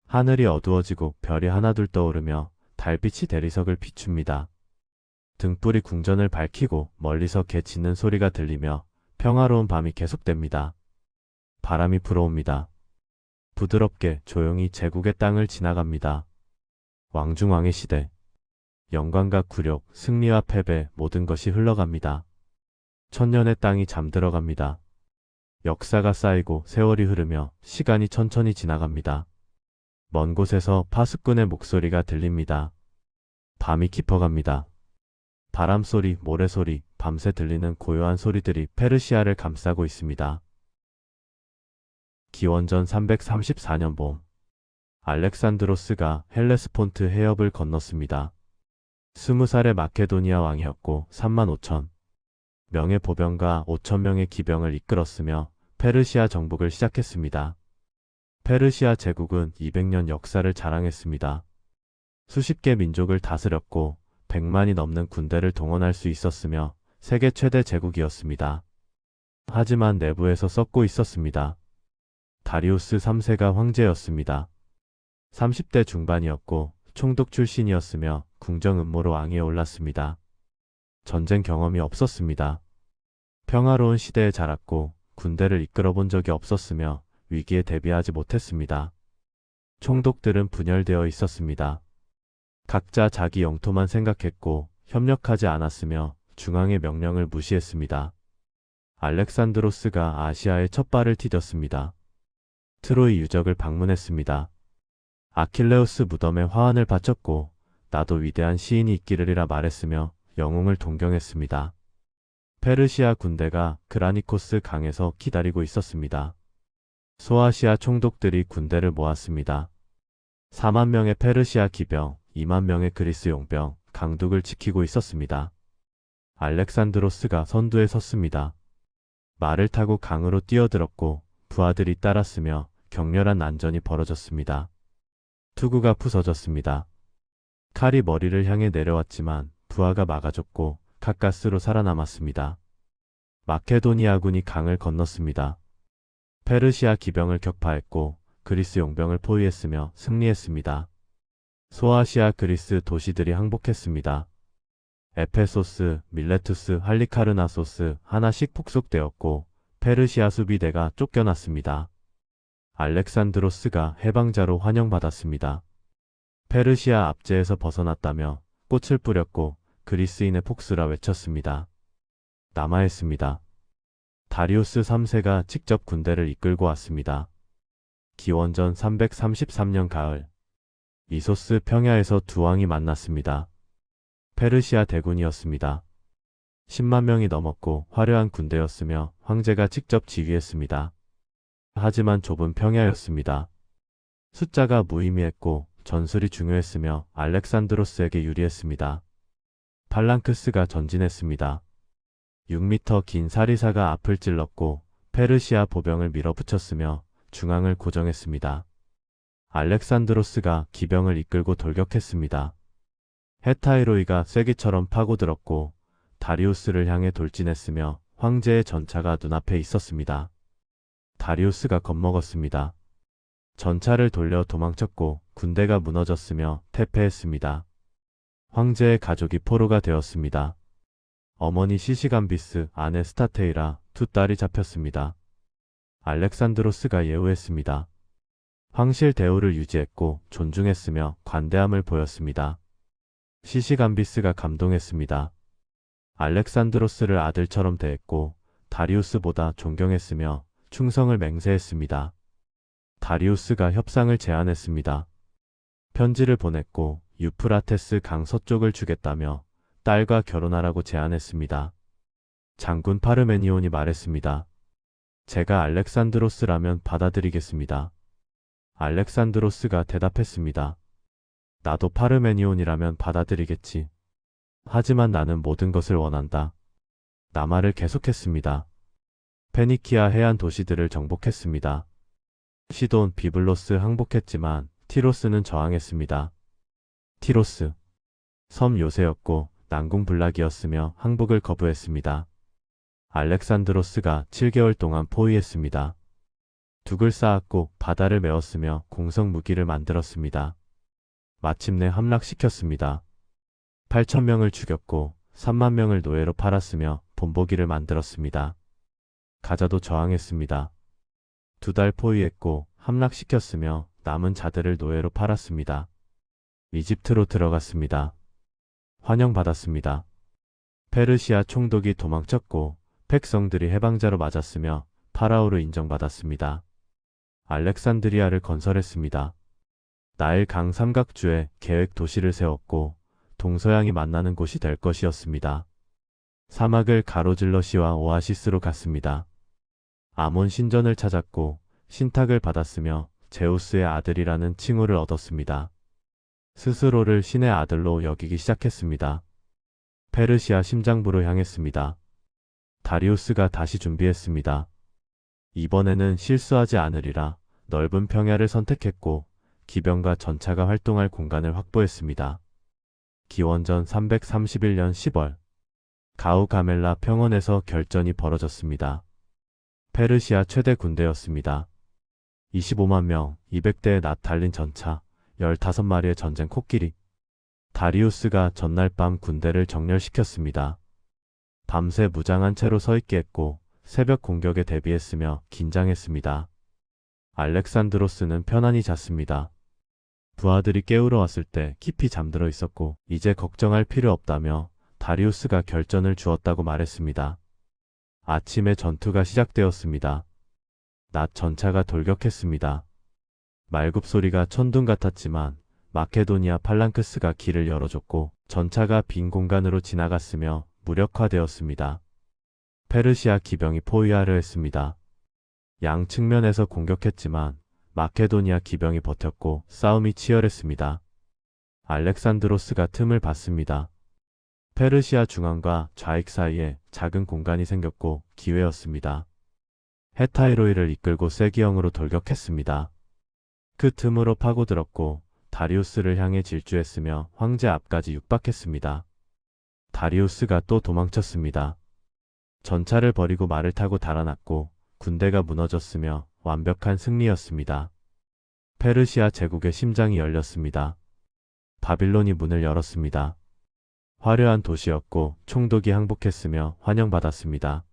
하늘이 어두워지고 별이 하나둘 떠오르며 달빛이 대리석을 비춥니다. 등불이 궁전을 밝히고 멀리서 개 짖는 소리가 들리며 평화로운 밤이 계속됩니다. 바람이 불어옵니다. 부드럽게 조용히 제국의 땅을 지나갑니다. 왕중왕의 시대. 영광과 굴욕, 승리와 패배, 모든 것이 흘러갑니다. 천년의 땅이 잠들어갑니다. 역사가 쌓이고 세월이 흐르며 시간이 천천히 지나갑니다. 먼 곳에서 파수꾼의 목소리가 들립니다. 밤이 깊어갑니다. 바람소리, 모래소리, 밤새 들리는 고요한 소리들이 페르시아를 감싸고 있습니다. 기원전 334년 봄, 알렉산드로스가 헬레스폰트 해협을 건넜습니다. 20살의 마케도니아 왕이었고 35,000명의 보병과 5,000명의 기병을 이끌었으며 페르시아 정복을 시작했습니다. 페르시아 제국은 200년 역사를 자랑했습니다. 수십 개 민족을 다스렸고 100만이 넘는 군대를 동원할 수 있었으며 세계 최대 제국이었습니다. 하지만 내부에서 썩고 있었습니다. 다리우스 3세가 황제였습니다. 30대 중반이었고 총독 출신이었으며 궁정 음모로 왕위에 올랐습니다. 전쟁 경험이 없었습니다. 평화로운 시대에 자랐고 군대를 이끌어 본 적이 없었으며 위기에 대비하지 못했습니다. 총독들은 분열되어 있었습니다. 각자 자기 영토만 생각했고 협력하지 않았으며 중앙의 명령을 무시했습니다. 알렉산드로스가 아시아에 첫 발을 디뎠습니다. 트로이 유적을 방문했습니다. 아킬레우스 무덤에 화환을 바쳤고 나도 위대한 시인이 있기를이라 말했으며 영웅을 동경했습니다. 페르시아 군대가 그라니코스 강에서 기다리고 있었습니다. 소아시아 총독들이 군대를 모았습니다. 4만 명의 페르시아 기병, 2만 명의 그리스 용병, 강둑을 지키고 있었습니다. 알렉산드로스가 선두에 섰습니다. 말을 타고 강으로 뛰어들었고 부하들이 따랐으며 격렬한 난전이 벌어졌습니다. 투구가 부서졌습니다. 칼이 머리를 향해 내려왔지만 부하가 막아줬고 가까스로 살아남았습니다. 마케도니아군이 강을 건넜습니다. 페르시아 기병을 격파했고 그리스 용병을 포위했으며 승리했습니다. 소아시아 그리스 도시들이 항복했습니다. 에페소스, 밀레투스, 할리카르나소스 하나씩 폭속되었고 페르시아 수비대가 쫓겨났습니다. 알렉산드로스가 해방자로 환영받았습니다. 페르시아 압제에서 벗어났다며 꽃을 뿌렸고 그리스인의 복수라 외쳤습니다. 남하했습니다. 다리우스 3세가 직접 군대를 이끌고 왔습니다. 기원전 333년 가을, 이소스 평야에서 두 왕이 만났습니다. 페르시아 대군이었습니다. 10만 명이 넘었고 화려한 군대였으며 황제가 직접 지휘했습니다. 하지만 좁은 평야였습니다. 숫자가 무의미했고 전술이 중요했으며 알렉산드로스에게 유리했습니다. 팔랑크스가 전진했습니다. 6m 긴 사리사가 앞을 찔렀고 페르시아 보병을 밀어붙였으며 중앙을 고정했습니다. 알렉산드로스가 기병을 이끌고 돌격했습니다. 헤타이로이가 쐐기처럼 파고들었고 다리우스를 향해 돌진했으며 황제의 전차가 눈앞에 있었습니다. 다리우스가 겁먹었습니다. 전차를 돌려 도망쳤고 군대가 무너졌으며 패패했습니다. 황제의 가족이 포로가 되었습니다. 어머니 시시감비스, 아내 스타테이라 두 딸이 잡혔습니다. 알렉산드로스가 예우했습니다. 황실 대우를 유지했고 존중했으며 관대함을 보였습니다. 시시감비스가 감동했습니다. 알렉산드로스를 아들처럼 대했고 다리우스보다 존경했으며 충성을 맹세했습니다. 다리우스가 협상을 제안했습니다. 편지를 보냈고 유프라테스 강 서쪽을 주겠다며 딸과 결혼하라고 제안했습니다. 장군 파르메니온이 말했습니다. 제가 알렉산드로스라면 받아들이겠습니다. 알렉산드로스가 대답했습니다. 나도 파르메니온이라면 받아들이겠지. 하지만 나는 모든 것을 원한다. 남하를 계속했습니다. 페니키아 해안 도시들을 정복했습니다. 시돈, 비블로스 항복했지만 티로스는 저항했습니다. 티로스, 섬 요새였고 난궁불락이었으며 항복을 거부했습니다. 알렉산드로스가 7개월 동안 포위했습니다. 둑을 쌓았고 바다를 메웠으며 공성 무기를 만들었습니다. 마침내 함락시켰습니다. 8,000명을 죽였고 3만 명을 노예로 팔았으며 본보기를 만들었습니다. 가자도 저항했습니다. 2달 포위했고 함락시켰으며 남은 자들을 노예로 팔았습니다. 이집트로 들어갔습니다. 환영받았습니다. 페르시아 총독이 도망쳤고 백성들이 해방자로 맞았으며 파라오로 인정받았습니다. 알렉산드리아를 건설했습니다. 나일 강 삼각주에 계획 도시를 세웠고 동서양이 만나는 곳이 될 것이었습니다. 사막을 가로질러 시와 오아시스로 갔습니다. 아몬 신전을 찾았고 신탁을 받았으며 제우스의 아들이라는 칭호를 얻었습니다. 스스로를 신의 아들로 여기기 시작했습니다. 페르시아 심장부로 향했습니다. 다리우스가 다시 준비했습니다. 이번에는 실수하지 않으리라 넓은 평야를 선택했고 기병과 전차가 활동할 공간을 확보했습니다. 기원전 331년 10월 가우가멜라 평원에서 결전이 벌어졌습니다. 페르시아 최대 군대였습니다. 25만 명, 200대의 낫 달린 전차, 15마리의 전쟁 코끼리. 다리우스가 전날 밤 군대를 정렬시켰습니다. 밤새 무장한 채로 서있게 했고 새벽 공격에 대비했으며 긴장했습니다. 알렉산드로스는 편안히 잤습니다. 부하들이 깨우러 왔을 때 깊이 잠들어 있었고 이제 걱정할 필요 없다며 다리우스가 결전을 주었다고 말했습니다. 아침에 전투가 시작되었습니다. 낮 전차가 돌격했습니다. 말굽 소리가 천둥 같았지만 마케도니아 팔랑크스가 길을 열어줬고 전차가 빈 공간으로 지나갔으며 무력화되었습니다. 페르시아 기병이 포위하려 했습니다. 양 측면에서 공격했지만 마케도니아 기병이 버텼고 싸움이 치열했습니다. 알렉산드로스가 틈을 봤습니다. 페르시아 중앙과 좌익 사이에 작은 공간이 생겼고 기회였습니다. 헤타이로이를 이끌고 세기형으로 돌격했습니다. 그 틈으로 파고들었고 다리우스를 향해 질주했으며 황제 앞까지 육박했습니다. 다리우스가 또 도망쳤습니다. 전차를 버리고 말을 타고 달아났고 군대가 무너졌으며 완벽한 승리였습니다. 페르시아 제국의 심장이 열렸습니다. 바빌론이 문을 열었습니다. 화려한 도시였고 총독이 항복했으며 환영받았습니다.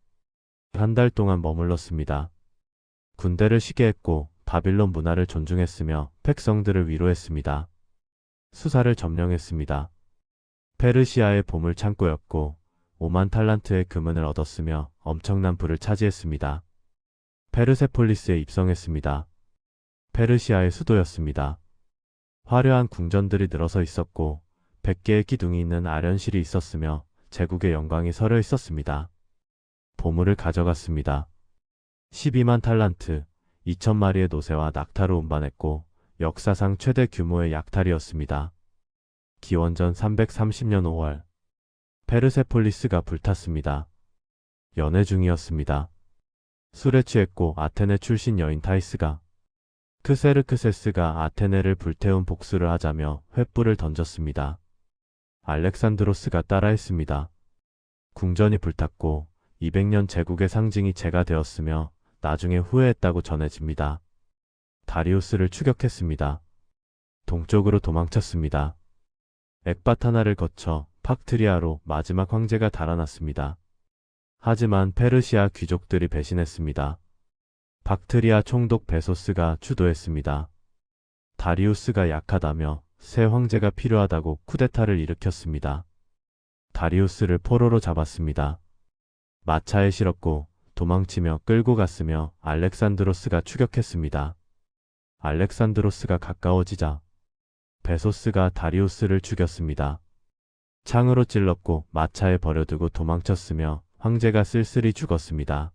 한 달 동안 머물렀습니다. 군대를 쉬게 했고 바빌론 문화를 존중했으며 백성들을 위로했습니다. 수사를 점령했습니다. 페르시아의 보물 창고였고 5만 탈란트의 금은을 얻었으며 엄청난 부를 차지했습니다. 페르세폴리스에 입성했습니다. 페르시아의 수도였습니다. 화려한 궁전들이 늘어서 있었고 100개의 기둥이 있는 아련실이 있었으며 제국의 영광이 서려 있었습니다. 보물을 가져갔습니다. 12만 탈란트, 2,000마리의 노새와 낙타로 운반했고 역사상 최대 규모의 약탈이었습니다. 기원전 330년 5월 페르세폴리스가 불탔습니다. 연애 중이었습니다. 술에 취했고 아테네 출신 여인 타이스가 크세르크세스가 아테네를 불태운 복수를 하자며 횃불을 던졌습니다. 알렉산드로스가 따라했습니다. 궁전이 불탔고 200년 제국의 상징이 재가 되었으며 나중에 후회했다고 전해집니다. 다리우스를 추격했습니다. 동쪽으로 도망쳤습니다. 엑바타나를 거쳐 팍트리아로 마지막 황제가 달아났습니다. 하지만 페르시아 귀족들이 배신했습니다. 박트리아 총독 베소스가 주도했습니다. 다리우스가 약하다며 새 황제가 필요하다고 쿠데타를 일으켰습니다. 다리우스를 포로로 잡았습니다. 마차에 실었고 도망치며 끌고 갔으며 알렉산드로스가 추격했습니다. 알렉산드로스가 가까워지자 베소스가 다리우스를 죽였습니다. 창으로 찔렀고 마차에 버려두고 도망쳤으며 황제가 쓸쓸히 죽었습니다.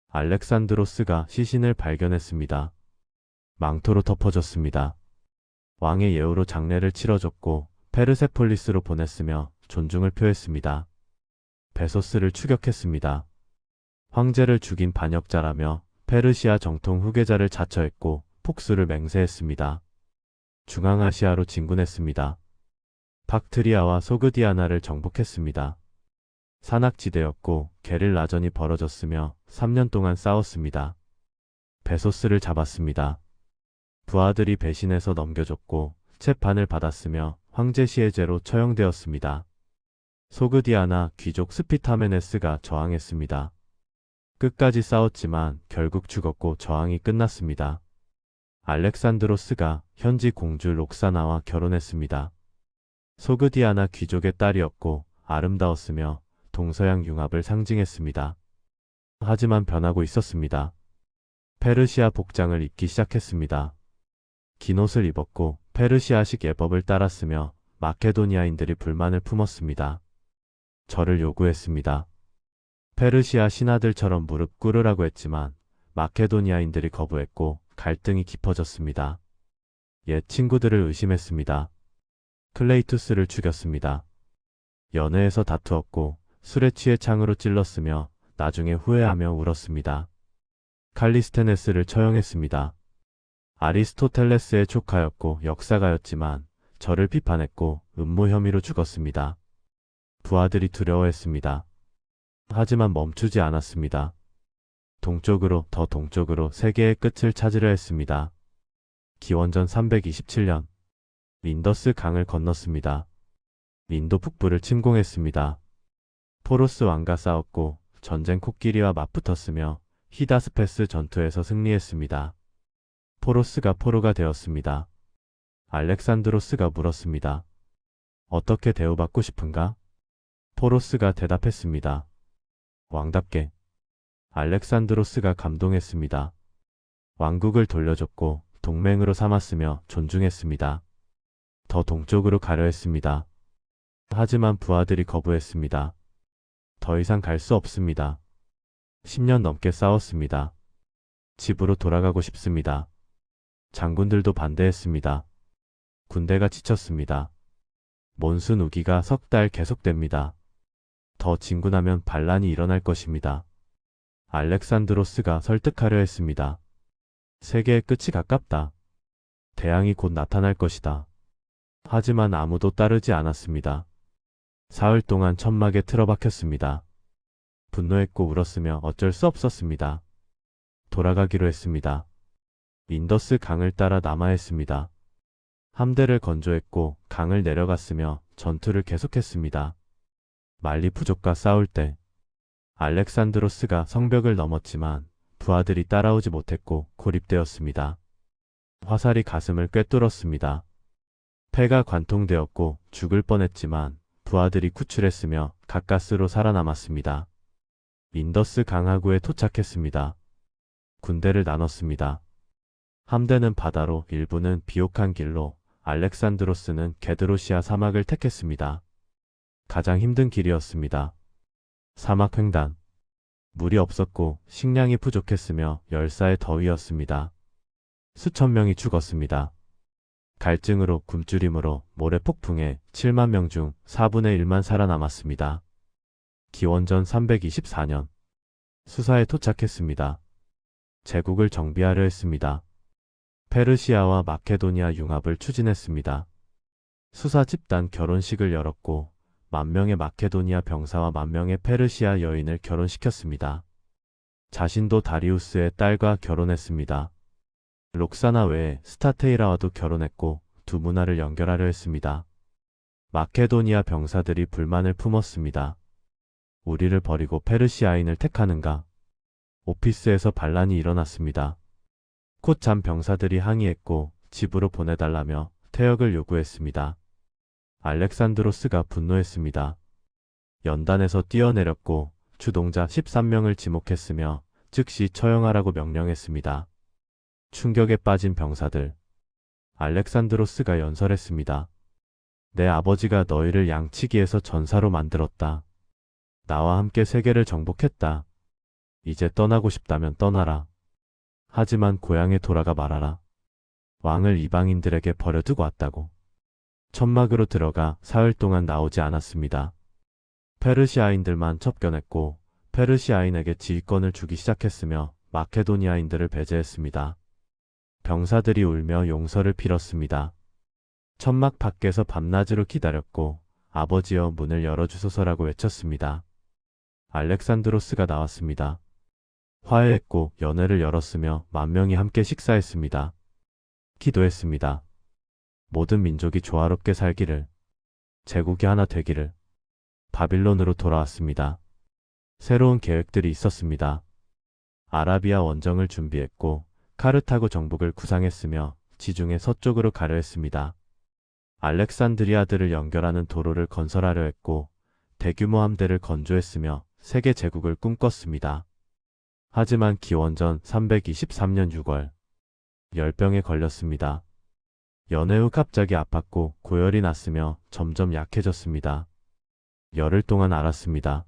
알렉산드로스가 시신을 발견했습니다. 망토로 덮어졌습니다. 왕의 예우로 장례를 치러줬고 페르세폴리스로 보냈으며 존중을 표했습니다. 베소스를 추격했습니다. 황제를 죽인 반역자라며 페르시아 정통 후계자를 자처했고 복수를 맹세했습니다. 중앙아시아로 진군했습니다. 박트리아와 소그디아나를 정복했습니다. 산악지대였고 게릴라전이 벌어졌으며 3년 동안 싸웠습니다. 베소스를 잡았습니다. 부하들이 배신해서 넘겨줬고 재판을 받았으며 황제 시해죄로 처형되었습니다. 소그디아나 귀족 스피타메네스가 저항했습니다. 끝까지 싸웠지만 결국 죽었고 저항이 끝났습니다. 알렉산드로스가 현지 공주 록사나와 결혼했습니다. 소그디아나 귀족의 딸이었고 아름다웠으며 동서양 융합을 상징했습니다. 하지만 변하고 있었습니다. 페르시아 복장을 입기 시작했습니다. 긴 옷을 입었고 페르시아식 예법을 따랐으며 마케도니아인들이 불만을 품었습니다. 절을 요구했습니다. 페르시아 신하들처럼 무릎 꿇으라고 했지만 마케도니아인들이 거부했고 갈등이 깊어졌습니다. 옛 친구들을 의심했습니다. 클레이투스를 죽였습니다. 연회에서 다투었고 술에 취해 창으로 찔렀으며 나중에 후회하며 울었습니다. 칼리스테네스를 처형했습니다. 아리스토텔레스의 조카였고 역사가였지만 저를 비판했고 음모 혐의로 죽었습니다. 부하들이 두려워했습니다. 하지만 멈추지 않았습니다. 동쪽으로 더 동쪽으로 세계의 끝을 찾으려 했습니다. 기원전 327년 인더스 강을 건넜습니다. 인도 북부를 침공했습니다. 포로스 왕과 싸웠고 전쟁 코끼리와 맞붙었으며 히다스페스 전투에서 승리했습니다. 포로스가 포로가 되었습니다. 알렉산드로스가 물었습니다. 어떻게 대우받고 싶은가? 포로스가 대답했습니다. 왕답게. 알렉산드로스가 감동했습니다. 왕국을 돌려줬고 동맹으로 삼았으며 존중했습니다. 더 동쪽으로 가려 했습니다. 하지만 부하들이 거부했습니다. 더 이상 갈 수 없습니다. 10년 넘게 싸웠습니다. 집으로 돌아가고 싶습니다. 장군들도 반대했습니다. 군대가 지쳤습니다. 몬순 우기가 석 달 계속됩니다. 더 진군하면 반란이 일어날 것입니다. 알렉산드로스가 설득하려 했습니다. 세계의 끝이 가깝다. 대항이 곧 나타날 것이다. 하지만 아무도 따르지 않았습니다. 사흘 동안 천막에 틀어박혔습니다. 분노했고 울었으며 어쩔 수 없었습니다. 돌아가기로 했습니다. 인더스 강을 따라 남아야 했습니다. 함대를 건조했고 강을 내려갔으며 전투를 계속했습니다. 말리 부족과 싸울 때 알렉산드로스가 성벽을 넘었지만 부하들이 따라오지 못했고 고립되었습니다. 화살이 가슴을 꿰뚫었습니다. 폐가 관통되었고 죽을 뻔했지만 부하들이 구출했으며 가까스로 살아남았습니다. 인더스 강하구에 도착했습니다. 군대를 나눴습니다. 함대는 바다로, 일부는 비옥한 길로, 알렉산드로스는 게드로시아 사막을 택했습니다. 가장 힘든 길이었습니다. 사막 횡단. 물이 없었고 식량이 부족했으며 열사의 더위였습니다. 수천 명이 죽었습니다. 갈증으로, 굶주림으로, 모래 폭풍에 7만 명 중 4분의 1만 살아남았습니다. 기원전 324년 수사에 도착했습니다. 제국을 정비하려 했습니다. 페르시아와 마케도니아 융합을 추진했습니다. 수사 집단 결혼식을 열었고 10,000명의 마케도니아 병사와 10,000명의 페르시아 여인을 결혼시켰습니다. 자신도 다리우스의 딸과 결혼했습니다. 록사나 외에 스타테이라와도 결혼했고 두 문화를 연결하려 했습니다. 마케도니아 병사들이 불만을 품었습니다. 우리를 버리고 페르시아인을 택하는가? 오피스에서 반란이 일어났습니다. 곧잠 병사들이 항의했고 집으로 보내달라며 퇴역을 요구했습니다. 알렉산드로스가 분노했습니다. 연단에서 뛰어내렸고 주동자 13명을 지목했으며 즉시 처형하라고 명령했습니다. 충격에 빠진 병사들. 알렉산드로스가 연설했습니다. 내 아버지가 너희를 양치기에서 전사로 만들었다. 나와 함께 세계를 정복했다. 이제 떠나고 싶다면 떠나라. 하지만 고향에 돌아가 말아라. 왕을 이방인들에게 버려두고 왔다고. 천막으로 들어가 사흘 동안 나오지 않았습니다. 페르시아인들만 첩견했고 페르시아인에게 지휘권을 주기 시작했으며 마케도니아인들을 배제했습니다. 병사들이 울며 용서를 빌었습니다. 천막 밖에서 밤낮으로 기다렸고 아버지여 문을 열어주소서라고 외쳤습니다. 알렉산드로스가 나왔습니다. 화해했고 연회를 열었으며 10,000명이 함께 식사했습니다. 기도했습니다. 모든 민족이 조화롭게 살기를, 제국이 하나 되기를. 바빌론으로 돌아왔습니다. 새로운 계획들이 있었습니다. 아라비아 원정을 준비했고 카르타고 정복을 구상했으며 지중해 서쪽으로 가려 했습니다. 알렉산드리아들을 연결하는 도로를 건설하려 했고 대규모 함대를 건조했으며 세계 제국을 꿈꿨습니다. 하지만 기원전 323년 6월 열병에 걸렸습니다. 연회 후 갑자기 아팠고 고열이 났으며 점점 약해졌습니다. 열흘 동안 앓았습니다.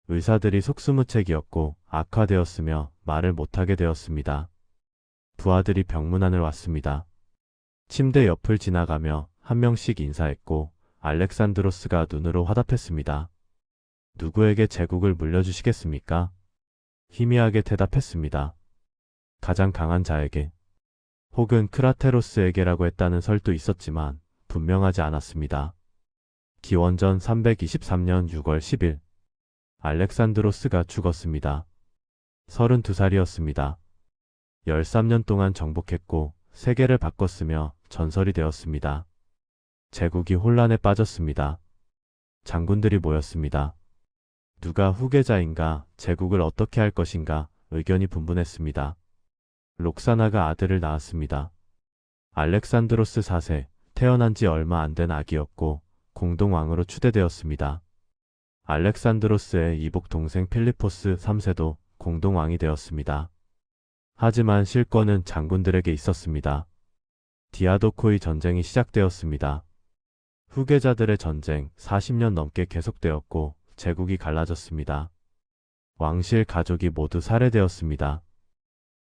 의사들이 속수무책이었고 악화되었으며 말을 못하게 되었습니다. 부하들이 병문안을 왔습니다. 침대 옆을 지나가며 한 명씩 인사했고 알렉산드로스가 눈으로 화답했습니다. 누구에게 제국을 물려주시겠습니까? 희미하게 대답했습니다. 가장 강한 자에게, 혹은 크라테로스에게라고 했다는 설도 있었지만 분명하지 않았습니다. 기원전 323년 6월 10일 알렉산드로스가 죽었습니다. 32살이었습니다. 13년 동안 정복했고 세계를 바꿨으며 전설이 되었습니다. 제국이 혼란에 빠졌습니다. 장군들이 모였습니다. 누가 후계자인가, 제국을 어떻게 할 것인가 의견이 분분했습니다. 록사나가 아들을 낳았습니다. 알렉산드로스 4세, 태어난 지 얼마 안 된 아기였고 공동왕으로 추대되었습니다. 알렉산드로스의 이복 동생 필리포스 3세도 공동 왕이 되었습니다. 하지만 실권은 장군들에게 있었습니다. 디아도코의 전쟁이 시작되었습니다. 후계자들의 전쟁 40년 넘게 계속되었고 제국이 갈라졌습니다. 왕실 가족이 모두 살해되었습니다.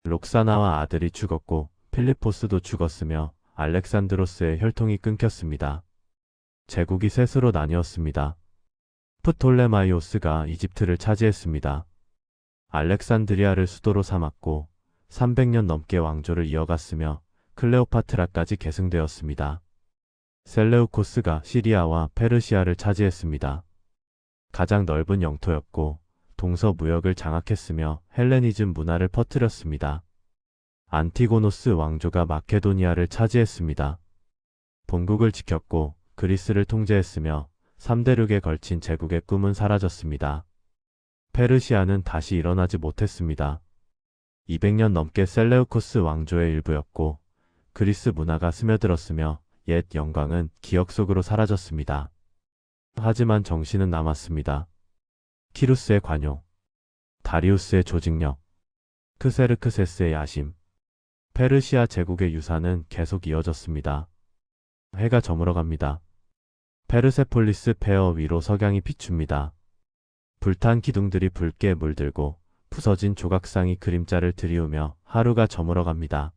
록사나와 아들이 죽었고 필리포스도 죽었으며 알렉산드로스의 혈통이 끊겼습니다. 제국이 셋으로 나뉘었습니다. 프톨레마이오스가 이집트를 차지했습니다. 알렉산드리아를 수도로 삼았고 300년 넘게 왕조를 이어갔으며 클레오파트라까지 계승되었습니다. 셀레우코스가 시리아와 페르시아를 차지했습니다. 가장 넓은 영토였고 동서 무역을 장악했으며 헬레니즘 문화를 퍼뜨렸습니다. 안티고노스 왕조가 마케도니아를 차지했습니다. 본국을 지켰고 그리스를 통제했으며 3대륙에 걸친 제국의 꿈은 사라졌습니다. 페르시아는 다시 일어나지 못했습니다. 200년 넘게 셀레우코스 왕조의 일부였고 그리스 문화가 스며들었으며 옛 영광은 기억 속으로 사라졌습니다. 하지만 정신은 남았습니다. 키루스의 관용, 다리우스의 조직력, 크세르크세스의 야심, 페르시아 제국의 유산은 계속 이어졌습니다. 해가 저물어 갑니다. 페르세폴리스 폐허 위로 석양이 비춥니다. 불탄 기둥들이 붉게 물들고 부서진 조각상이 그림자를 드리우며 하루가 저물어 갑니다.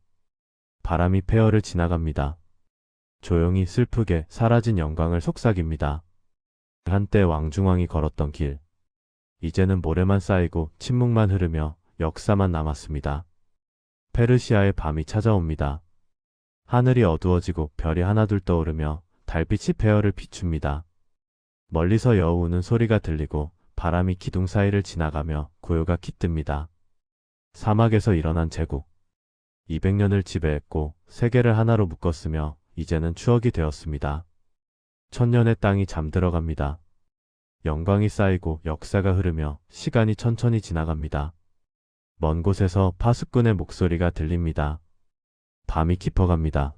바람이 폐허를 지나갑니다. 조용히 슬프게 사라진 영광을 속삭입니다. 한때 왕중왕이 걸었던 길. 이제는 모래만 쌓이고 침묵만 흐르며 역사만 남았습니다. 페르시아의 밤이 찾아옵니다. 하늘이 어두워지고 별이 하나둘 떠오르며 달빛이 폐허를 비춥니다. 멀리서 여우우는 소리가 들리고 바람이 기둥 사이를 지나가며 고요가 깃듭니다. 사막에서 일어난 제국. 200년을 지배했고 세계를 하나로 묶었으며 이제는 추억이 되었습니다. 천년의 땅이 잠들어갑니다. 영광이 쌓이고 역사가 흐르며 시간이 천천히 지나갑니다. 먼 곳에서 파수꾼의 목소리가 들립니다. 밤이 깊어갑니다.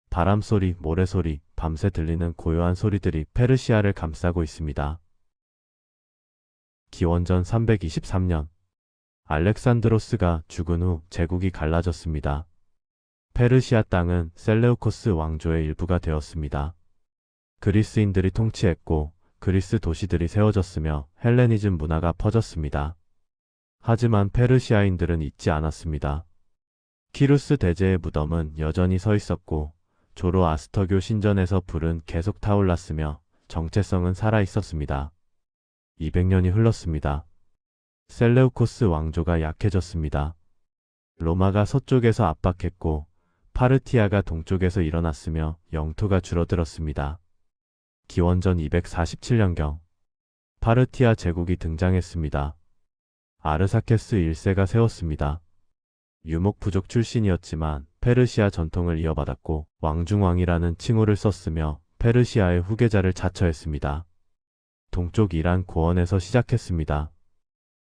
바람소리, 모래소리, 밤새 들리는 고요한 소리들이 페르시아를 감싸고 있습니다. 기원전 323년 알렉산드로스가 죽은 후 제국이 갈라졌습니다. 페르시아 땅은 셀레우코스 왕조의 일부가 되었습니다. 그리스인들이 통치했고 그리스 도시들이 세워졌으며 헬레니즘 문화가 퍼졌습니다. 하지만 페르시아인들은 잊지 않았습니다. 키루스 대제의 무덤은 여전히 서 있었고 조로아스터교 신전에서 불은 계속 타올랐으며 정체성은 살아 있었습니다. 200년이 흘렀습니다. 셀레우코스 왕조가 약해졌습니다. 로마가 서쪽에서 압박했고 파르티아가 동쪽에서 일어났으며 영토가 줄어들었습니다. 기원전 247년경 파르티아 제국이 등장했습니다. 아르사케스 1세가 세웠습니다. 유목 부족 출신이었지만 페르시아 전통을 이어받았고 왕중왕이라는 칭호를 썼으며 페르시아의 후계자를 자처했습니다. 동쪽 이란 고원에서 시작했습니다.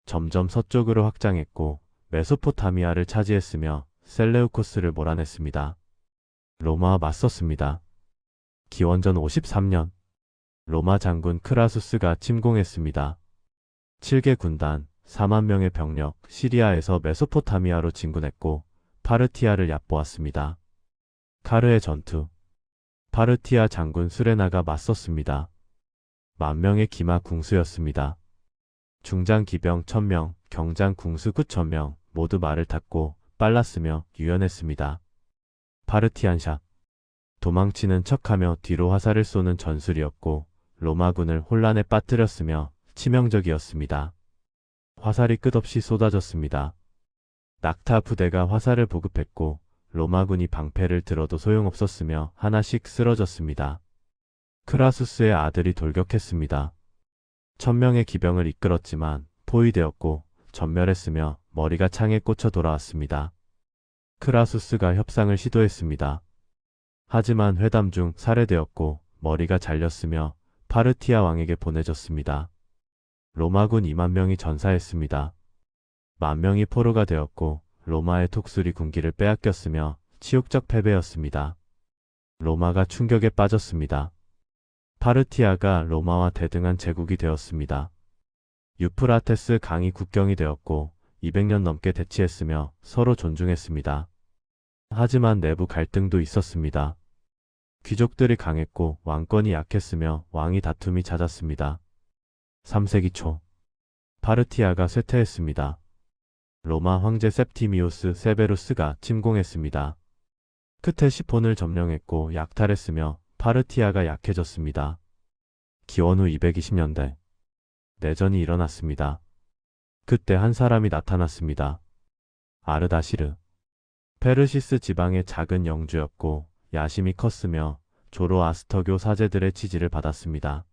점점 서쪽으로 확장했고 메소포타미아를 차지했으며 셀레우코스를 몰아냈습니다. 로마와 맞섰습니다. 기원전 53년 로마 장군 크라수스가 침공했습니다. 7개 군단, 4만 명의 병력, 시리아에서 메소포타미아로 진군했고 파르티아를 얕보았습니다. 카르의 전투. 파르티아 장군 수레나가 맞섰습니다. 10,000명의 기마 궁수였습니다. 중장 기병 1000명, 경장 궁수 9,000명 모두 말을 탔고 빨랐으며 유연했습니다. 파르티안샷. 도망치는 척하며 뒤로 화살을 쏘는 전술이었고 로마군을 혼란에 빠뜨렸으며 치명적이었습니다. 화살이 끝없이 쏟아졌습니다. 낙타 부대가 화살을 보급했고 로마군이 방패를 들어도 소용없었으며 하나씩 쓰러졌습니다. 크라수스의 아들이 돌격했습니다. 1000명의 기병을 이끌었지만 포위되었고 전멸했으며 머리가 창에 꽂혀 돌아왔습니다. 크라수스가 협상을 시도했습니다. 하지만 회담 중 살해되었고 머리가 잘렸으며 파르티아 왕에게 보내졌습니다. 로마군 2만 명이 전사했습니다. 10,000명이 포로가 되었고 로마의 톡술이 군기를 빼앗겼으며 치욕적 패배였습니다. 로마가 충격에 빠졌습니다. 파르티아가 로마와 대등한 제국이 되었습니다. 유프라테스 강이 국경이 되었고 200년 넘게 대치했으며 서로 존중했습니다. 하지만 내부 갈등도 있었습니다. 귀족들이 강했고 왕권이 약했으며 왕위 다툼이 잦았습니다. 3세기 초 파르티아가 쇠퇴했습니다. 로마 황제 septimius 세베루스가 침공했습니다. 크테시폰을 점령했고 약탈했으며 파르티아가 약해졌습니다. 기원 후 220년대 내전이 일어났습니다. 그때 한 사람이 나타났습니다. 아르다시르. 페르시스 지방의 작은 영주였고 야심이 컸으며 조로아스터교 사제들의 지지를 받았습니다.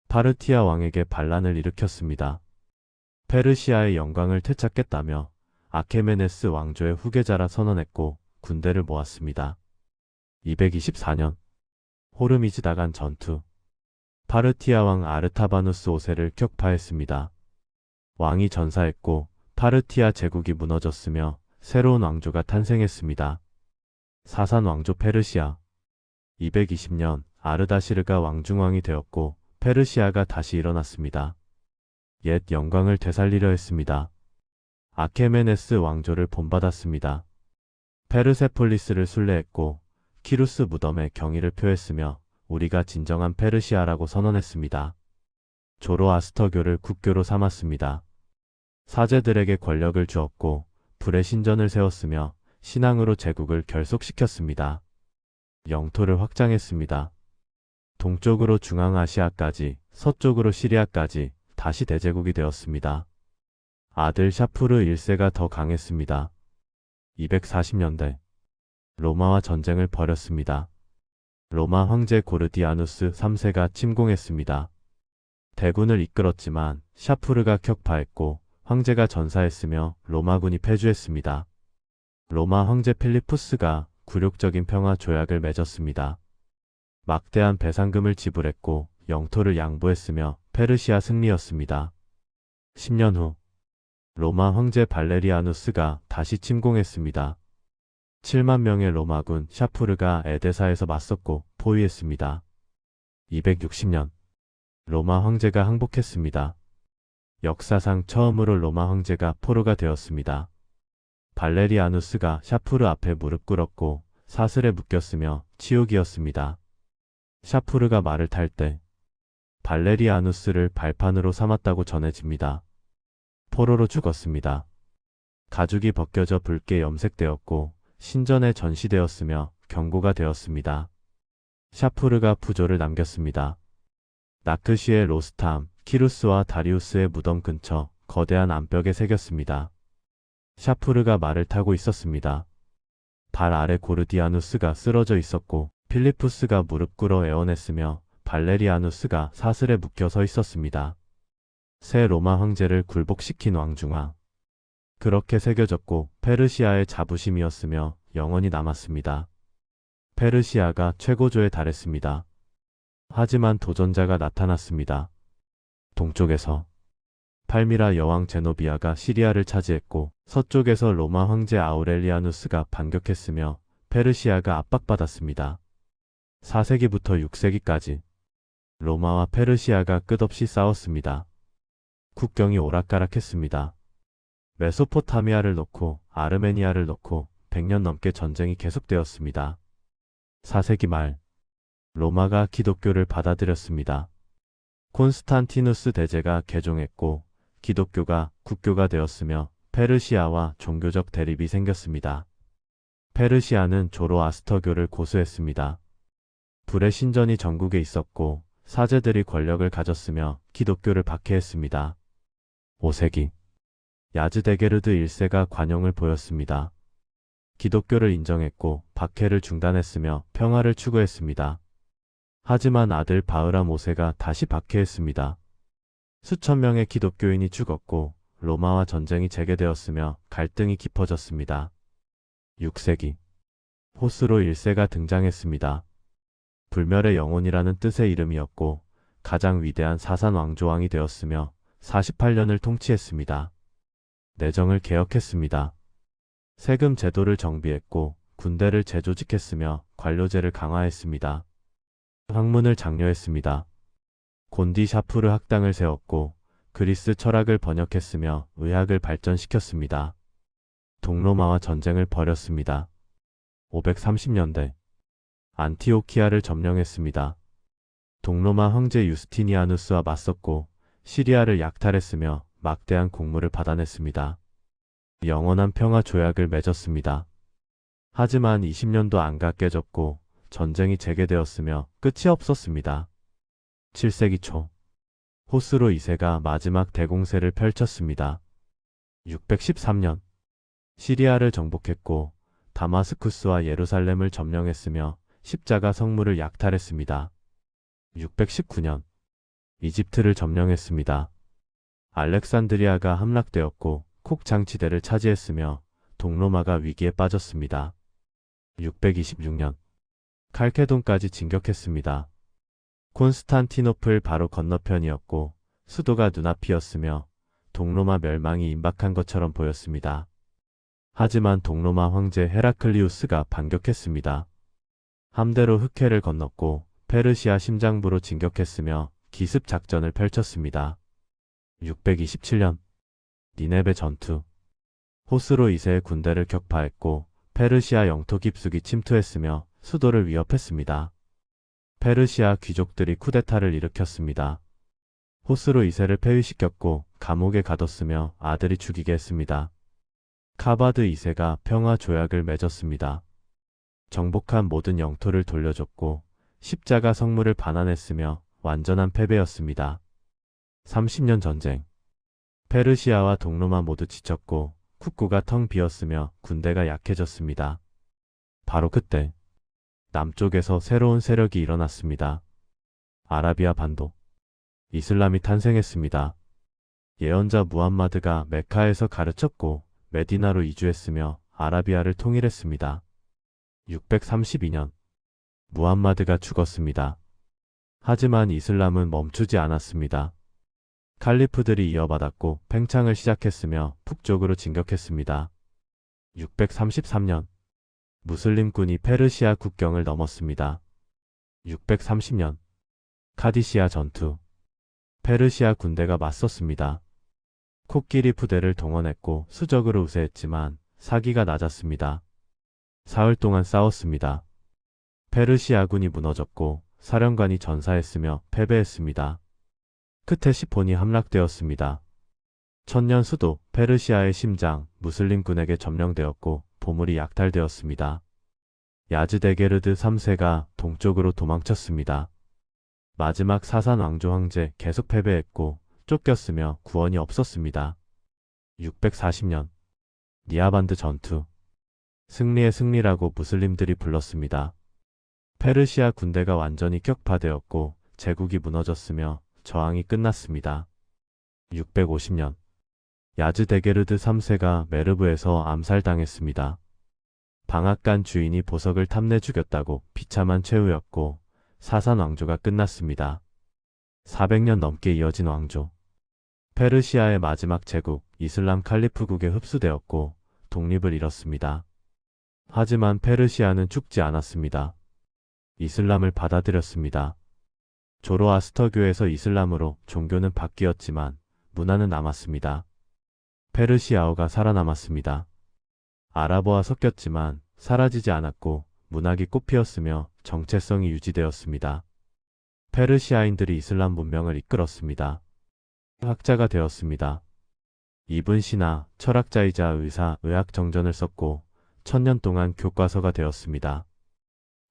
파르티아 왕에게 반란을 일으켰습니다. 페르시아의 영광을 되찾겠다며 아케메네스 왕조의 후계자라 선언했고 군대를 모았습니다. 224년 호르미즈다간 전투. 파르티아 왕 아르타바누스 5세를 격파했습니다. 왕이 전사했고 파르티아 제국이 무너졌으며 새로운 왕조가 탄생했습니다. 사산 왕조 페르시아. 220년 아르다시르가 왕중왕이 되었고 페르시아가 다시 일어났습니다. 옛 영광을 되살리려 했습니다. 아케메네스 왕조를 본받았습니다. 페르세폴리스를 순례했고 키루스 무덤에 경의를 표했으며 우리가 진정한 페르시아라고 선언했습니다. 조로아스터교를 국교로 삼았습니다. 사제들에게 권력을 주었고 불의 신전을 세웠으며 신앙으로 제국을 결속시켰습니다. 영토를 확장했습니다. 동쪽으로 중앙아시아까지, 서쪽으로 시리아까지 다시 대제국이 되었습니다. 아들 샤푸르 1세가 더 강했습니다. 240년대 로마와 전쟁을 벌였습니다. 로마 황제 고르디아누스 3세가 침공했습니다. 대군을 이끌었지만 샤푸르가 격파했고 황제가 전사했으며 로마군이 패주했습니다. 로마 황제 필리푸스가 굴욕적인 평화 조약을 맺었습니다. 막대한 배상금을 지불했고 영토를 양보했으며 페르시아 승리였습니다. 10년 후 로마 황제 발레리아누스가 다시 침공했습니다. 7만 명의 로마군 샤푸르가 에데사에서 맞섰고 포위했습니다. 260년 로마 황제가 항복했습니다. 역사상 처음으로 로마 황제가 포로가 되었습니다. 발레리아누스가 샤푸르 앞에 무릎 꿇었고 사슬에 묶였으며 치욕이었습니다. 샤푸르가 말을 탈 때 발레리아누스를 발판으로 삼았다고 전해집니다. 포로로 죽었습니다. 가죽이 벗겨져 붉게 염색되었고 신전에 전시되었으며 경고가 되었습니다. 샤푸르가 부조를 남겼습니다. 나크시의 로스탐, 키루스와 다리우스의 무덤 근처 거대한 암벽에 새겼습니다. 샤푸르가 말을 타고 있었습니다. 발 아래 고르디아누스가 쓰러져 있었고 필리푸스가 무릎 꿇어 애원했으며 발레리아누스가 사슬에 묶여 서 있었습니다. 새 로마 황제를 굴복시킨 왕중왕. 그렇게 새겨졌고 페르시아의 자부심이었으며 영원히 남았습니다. 페르시아가 최고조에 달했습니다. 하지만 도전자가 나타났습니다. 동쪽에서 팔미라 여왕 제노비아가 시리아를 차지했고 서쪽에서 로마 황제 아우렐리아누스가 반격했으며 페르시아가 압박받았습니다. 4세기부터 6세기까지 로마와 페르시아가 끝없이 싸웠습니다. 국경이 오락가락했습니다. 메소포타미아를 놓고 아르메니아를 놓고 100년 넘게 전쟁이 계속되었습니다. 4세기 말 로마가 기독교를 받아들였습니다. 콘스탄티누스 대제가 개종했고 기독교가 국교가 되었으며 페르시아와 종교적 대립이 생겼습니다. 페르시아는 조로아스터교를 고수했습니다. 불의 신전이 전국에 있었고 사제들이 권력을 가졌으며 기독교를 박해했습니다. 5세기 야즈데게르드 1세가 관용을 보였습니다. 기독교를 인정했고 박해를 중단했으며 평화를 추구했습니다. 하지만 아들 바흐람 5세가 다시 박해했습니다. 수천 명의 기독교인이 죽었고 로마와 전쟁이 재개되었으며 갈등이 깊어졌습니다. 6세기 호스로 1세가 등장했습니다. 불멸의 영혼이라는 뜻의 이름이었고 가장 위대한 사산 왕조왕이 되었으며 48년을 통치했습니다. 내정을 개혁했습니다. 세금 제도를 정비했고 군대를 재조직했으며 관료제를 강화했습니다. 학문을 장려했습니다. 곤디 샤푸르 학당을 세웠고 그리스 철학을 번역했으며 의학을 발전시켰습니다. 동로마와 전쟁을 벌였습니다. 530년대 안티오키아를 점령했습니다. 동로마 황제 유스티니아누스와 맞섰고 시리아를 약탈했으며 막대한 공물을 받아냈습니다. 영원한 평화 조약을 맺었습니다. 하지만 20년도 안가 깨졌고 전쟁이 재개되었으며 끝이 없었습니다. 7세기 초 호스로 2세가 마지막 대공세를 펼쳤습니다. 613년 시리아를 정복했고 다마스쿠스와 예루살렘을 점령했으며 십자가 성물을 약탈했습니다. 619년 이집트를 점령했습니다. 알렉산드리아가 함락되었고 콕 장치대를 차지했으며 동로마가 위기에 빠졌습니다. 626년 칼케돈까지 진격했습니다. 콘스탄티노플 바로 건너편이었고 수도가 눈앞이었으며 동로마 멸망이 임박한 것처럼 보였습니다. 하지만 동로마 황제 헤라클리우스가 반격했습니다. 함대로 흑해를 건넜고 페르시아 심장부로 진격했으며 기습 작전을 펼쳤습니다. 627년 니네베 전투 호스로 2세의 군대를 격파했고 페르시아 영토 깊숙이 침투했으며 수도를 위협했습니다. 페르시아 귀족들이 쿠데타를 일으켰습니다. 호스로 2세를 폐위시켰고 감옥에 가뒀으며 아들이 죽이게 했습니다. 카바드 2세가 평화 조약을 맺었습니다. 정복한 모든 영토를 돌려줬고 십자가 성물을 반환했으며 완전한 패배였습니다. 30년 전쟁 페르시아와 동로마 모두 지쳤고 국구가 텅 비었으며 군대가 약해졌습니다. 바로 그때 남쪽에서 새로운 세력이 일어났습니다. 아라비아 반도 이슬람이 탄생했습니다. 예언자 무함마드가 메카에서 가르쳤고 메디나로 이주했으며 아라비아를 통일했습니다. 632년 무함마드가 죽었습니다. 하지만 이슬람은 멈추지 않았습니다. 칼리프들이 이어받았고 팽창을 시작했으며 북쪽으로 진격했습니다. 633년 무슬림군이 페르시아 국경을 넘었습니다. 630년 카디시아 전투 페르시아 군대가 맞섰습니다. 코끼리 부대를 동원했고 수적으로 우세했지만 사기가 낮았습니다. 사흘 동안 싸웠습니다. 페르시아군이 무너졌고 사령관이 전사했으며 패배했습니다. 끝에 시폰이 함락되었습니다. 천년 수도 페르시아의 심장 무슬림군에게 점령되었고 보물이 약탈되었습니다. 야즈데게르드 3세가 동쪽으로 도망쳤습니다. 마지막 사산 왕조 황제 계속 패배했고 쫓겼으며 구원이 없었습니다. 640년 니아반드 전투 승리의 승리라고 무슬림들이 불렀습니다. 페르시아 군대가 완전히 격파되었고 제국이 무너졌으며 저항이 끝났습니다. 650년 야즈데게르드 3세가 메르브에서 암살당했습니다. 방앗간 주인이 보석을 탐내 죽였다고 비참한 최후였고 사산 왕조가 끝났습니다. 400년 넘게 이어진 왕조 페르시아의 마지막 제국 이슬람 칼리프국에 흡수되었고 독립을 잃었습니다. 하지만 페르시아는 죽지 않았습니다. 이슬람을 받아들였습니다. 조로아스터교에서 이슬람으로 종교는 바뀌었지만 문화는 남았습니다. 페르시아어가 살아남았습니다. 아랍어와 섞였지만 사라지지 않았고 문학이 꽃피었으며 정체성이 유지되었습니다. 페르시아인들이 이슬람 문명을 이끌었습니다. 학자가 되었습니다. 이븐 시나 철학자이자 의사, 의학 정전을 썼고 천년 동안 교과서가 되었습니다.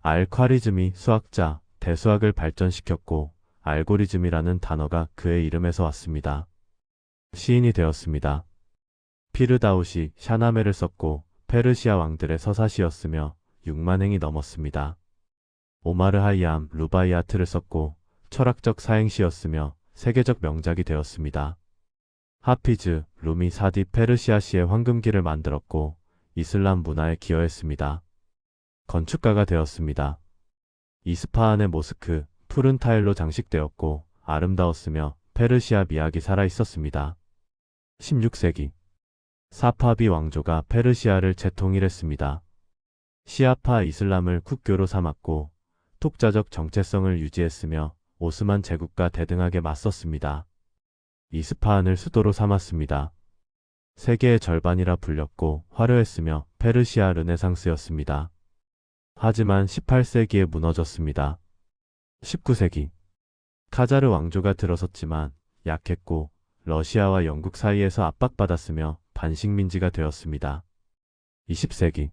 알-콰리즘이 수학자, 대수학을 발전시켰고 알고리즘이라는 단어가 그의 이름에서 왔습니다. 시인이 되었습니다. 피르다우시, 샤나메를 썼고 페르시아 왕들의 서사시였으며 6만 행이 넘었습니다. 오마르 하이암, 루바이아트를 썼고 철학적 사행시였으며 세계적 명작이 되었습니다. 하피즈, 루미, 사디 페르시아시의 황금기를 만들었고 이슬람 문화에 기여했습니다. 건축가가 되었습니다. 이스파한의 모스크, 푸른 타일로 장식되었고 아름다웠으며 페르시아 미학이 살아있었습니다. 16세기 사파비 왕조가 페르시아를 재통일했습니다. 시아파 이슬람을 국교로 삼았고 독자적 정체성을 유지했으며 오스만 제국과 대등하게 맞섰습니다. 이스파한을 수도로 삼았습니다. 세계의 절반이라 불렸고 화려했으며 페르시아 르네상스였습니다. 하지만 18세기에 무너졌습니다. 19세기 카자르 왕조가 들어섰지만 약했고 러시아와 영국 사이에서 압박받았으며 반식민지가 되었습니다. 20세기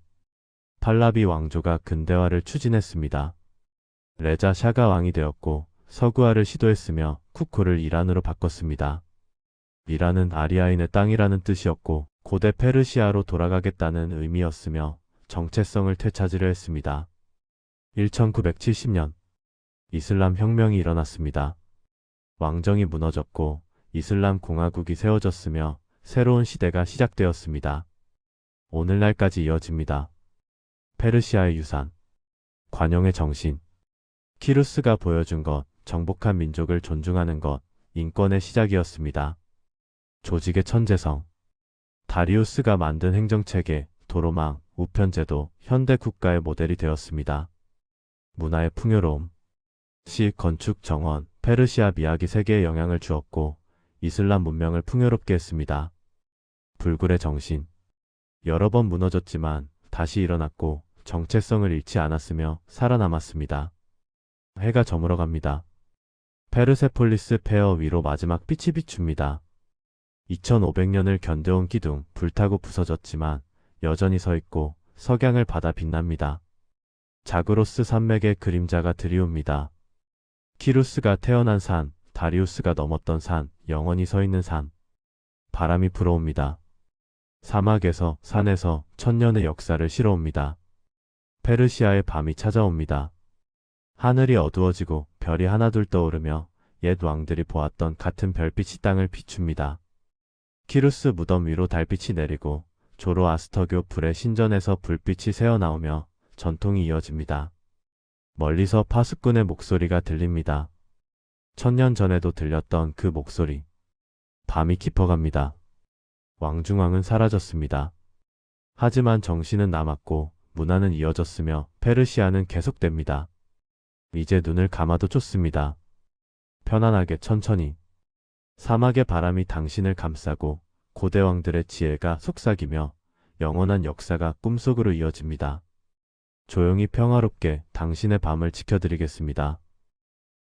팔라비 왕조가 근대화를 추진했습니다. 레자 샤가 왕이 되었고 서구화를 시도했으며 쿠코를 이란으로 바꿨습니다. 이란은 아리아인의 땅이라는 뜻이었고 고대 페르시아로 돌아가겠다는 의미였으며 정체성을 되찾으려 했습니다. 1970년 이슬람 혁명이 일어났습니다. 왕정이 무너졌고 이슬람 공화국이 세워졌으며 새로운 시대가 시작되었습니다. 오늘날까지 이어집니다. 페르시아의 유산, 관용의 정신, 키루스가 보여준 것, 정복한 민족을 존중하는 것, 인권의 시작이었습니다. 조직의 천재성, 다리우스가 만든 행정체계, 도로망, 우편제도, 현대 국가의 모델이 되었습니다. 문화의 풍요로움, 시, 건축, 정원, 페르시아 미학이 세계에 영향을 주었고 이슬람 문명을 풍요롭게 했습니다. 불굴의 정신, 여러 번 무너졌지만 다시 일어났고 정체성을 잃지 않았으며 살아남았습니다. 해가 저물어 갑니다. 페르세폴리스 폐허 위로 마지막 빛이 비춥니다. 2500년을 견뎌온 기둥, 불타고 부서졌지만 여전히 서 있고 석양을 받아 빛납니다. 자그로스 산맥의 그림자가 드리웁니다. 키루스가 태어난 산, 다리우스가 넘었던 산, 영원히 서 있는 산. 바람이 불어옵니다. 사막에서, 산에서 천년의 역사를 실어옵니다. 페르시아의 밤이 찾아옵니다. 하늘이 어두워지고 별이 하나둘 떠오르며 옛 왕들이 보았던 같은 별빛이 땅을 비춥니다. 키루스 무덤 위로 달빛이 내리고 조로아스터교 불의 신전에서 불빛이 새어나오며 전통이 이어집니다. 멀리서 파수꾼의 목소리가 들립니다. 1000년 전에도 들렸던 그 목소리. 밤이 깊어갑니다. 왕중왕은 사라졌습니다. 하지만 정신은 남았고 문화는 이어졌으며 페르시아는 계속됩니다. 이제 눈을 감아도 좋습니다. 편안하게 천천히. 사막의 바람이 당신을 감싸고 고대 왕들의 지혜가 속삭이며 영원한 역사가 꿈속으로 이어집니다. 조용히 평화롭게 당신의 밤을 지켜드리겠습니다.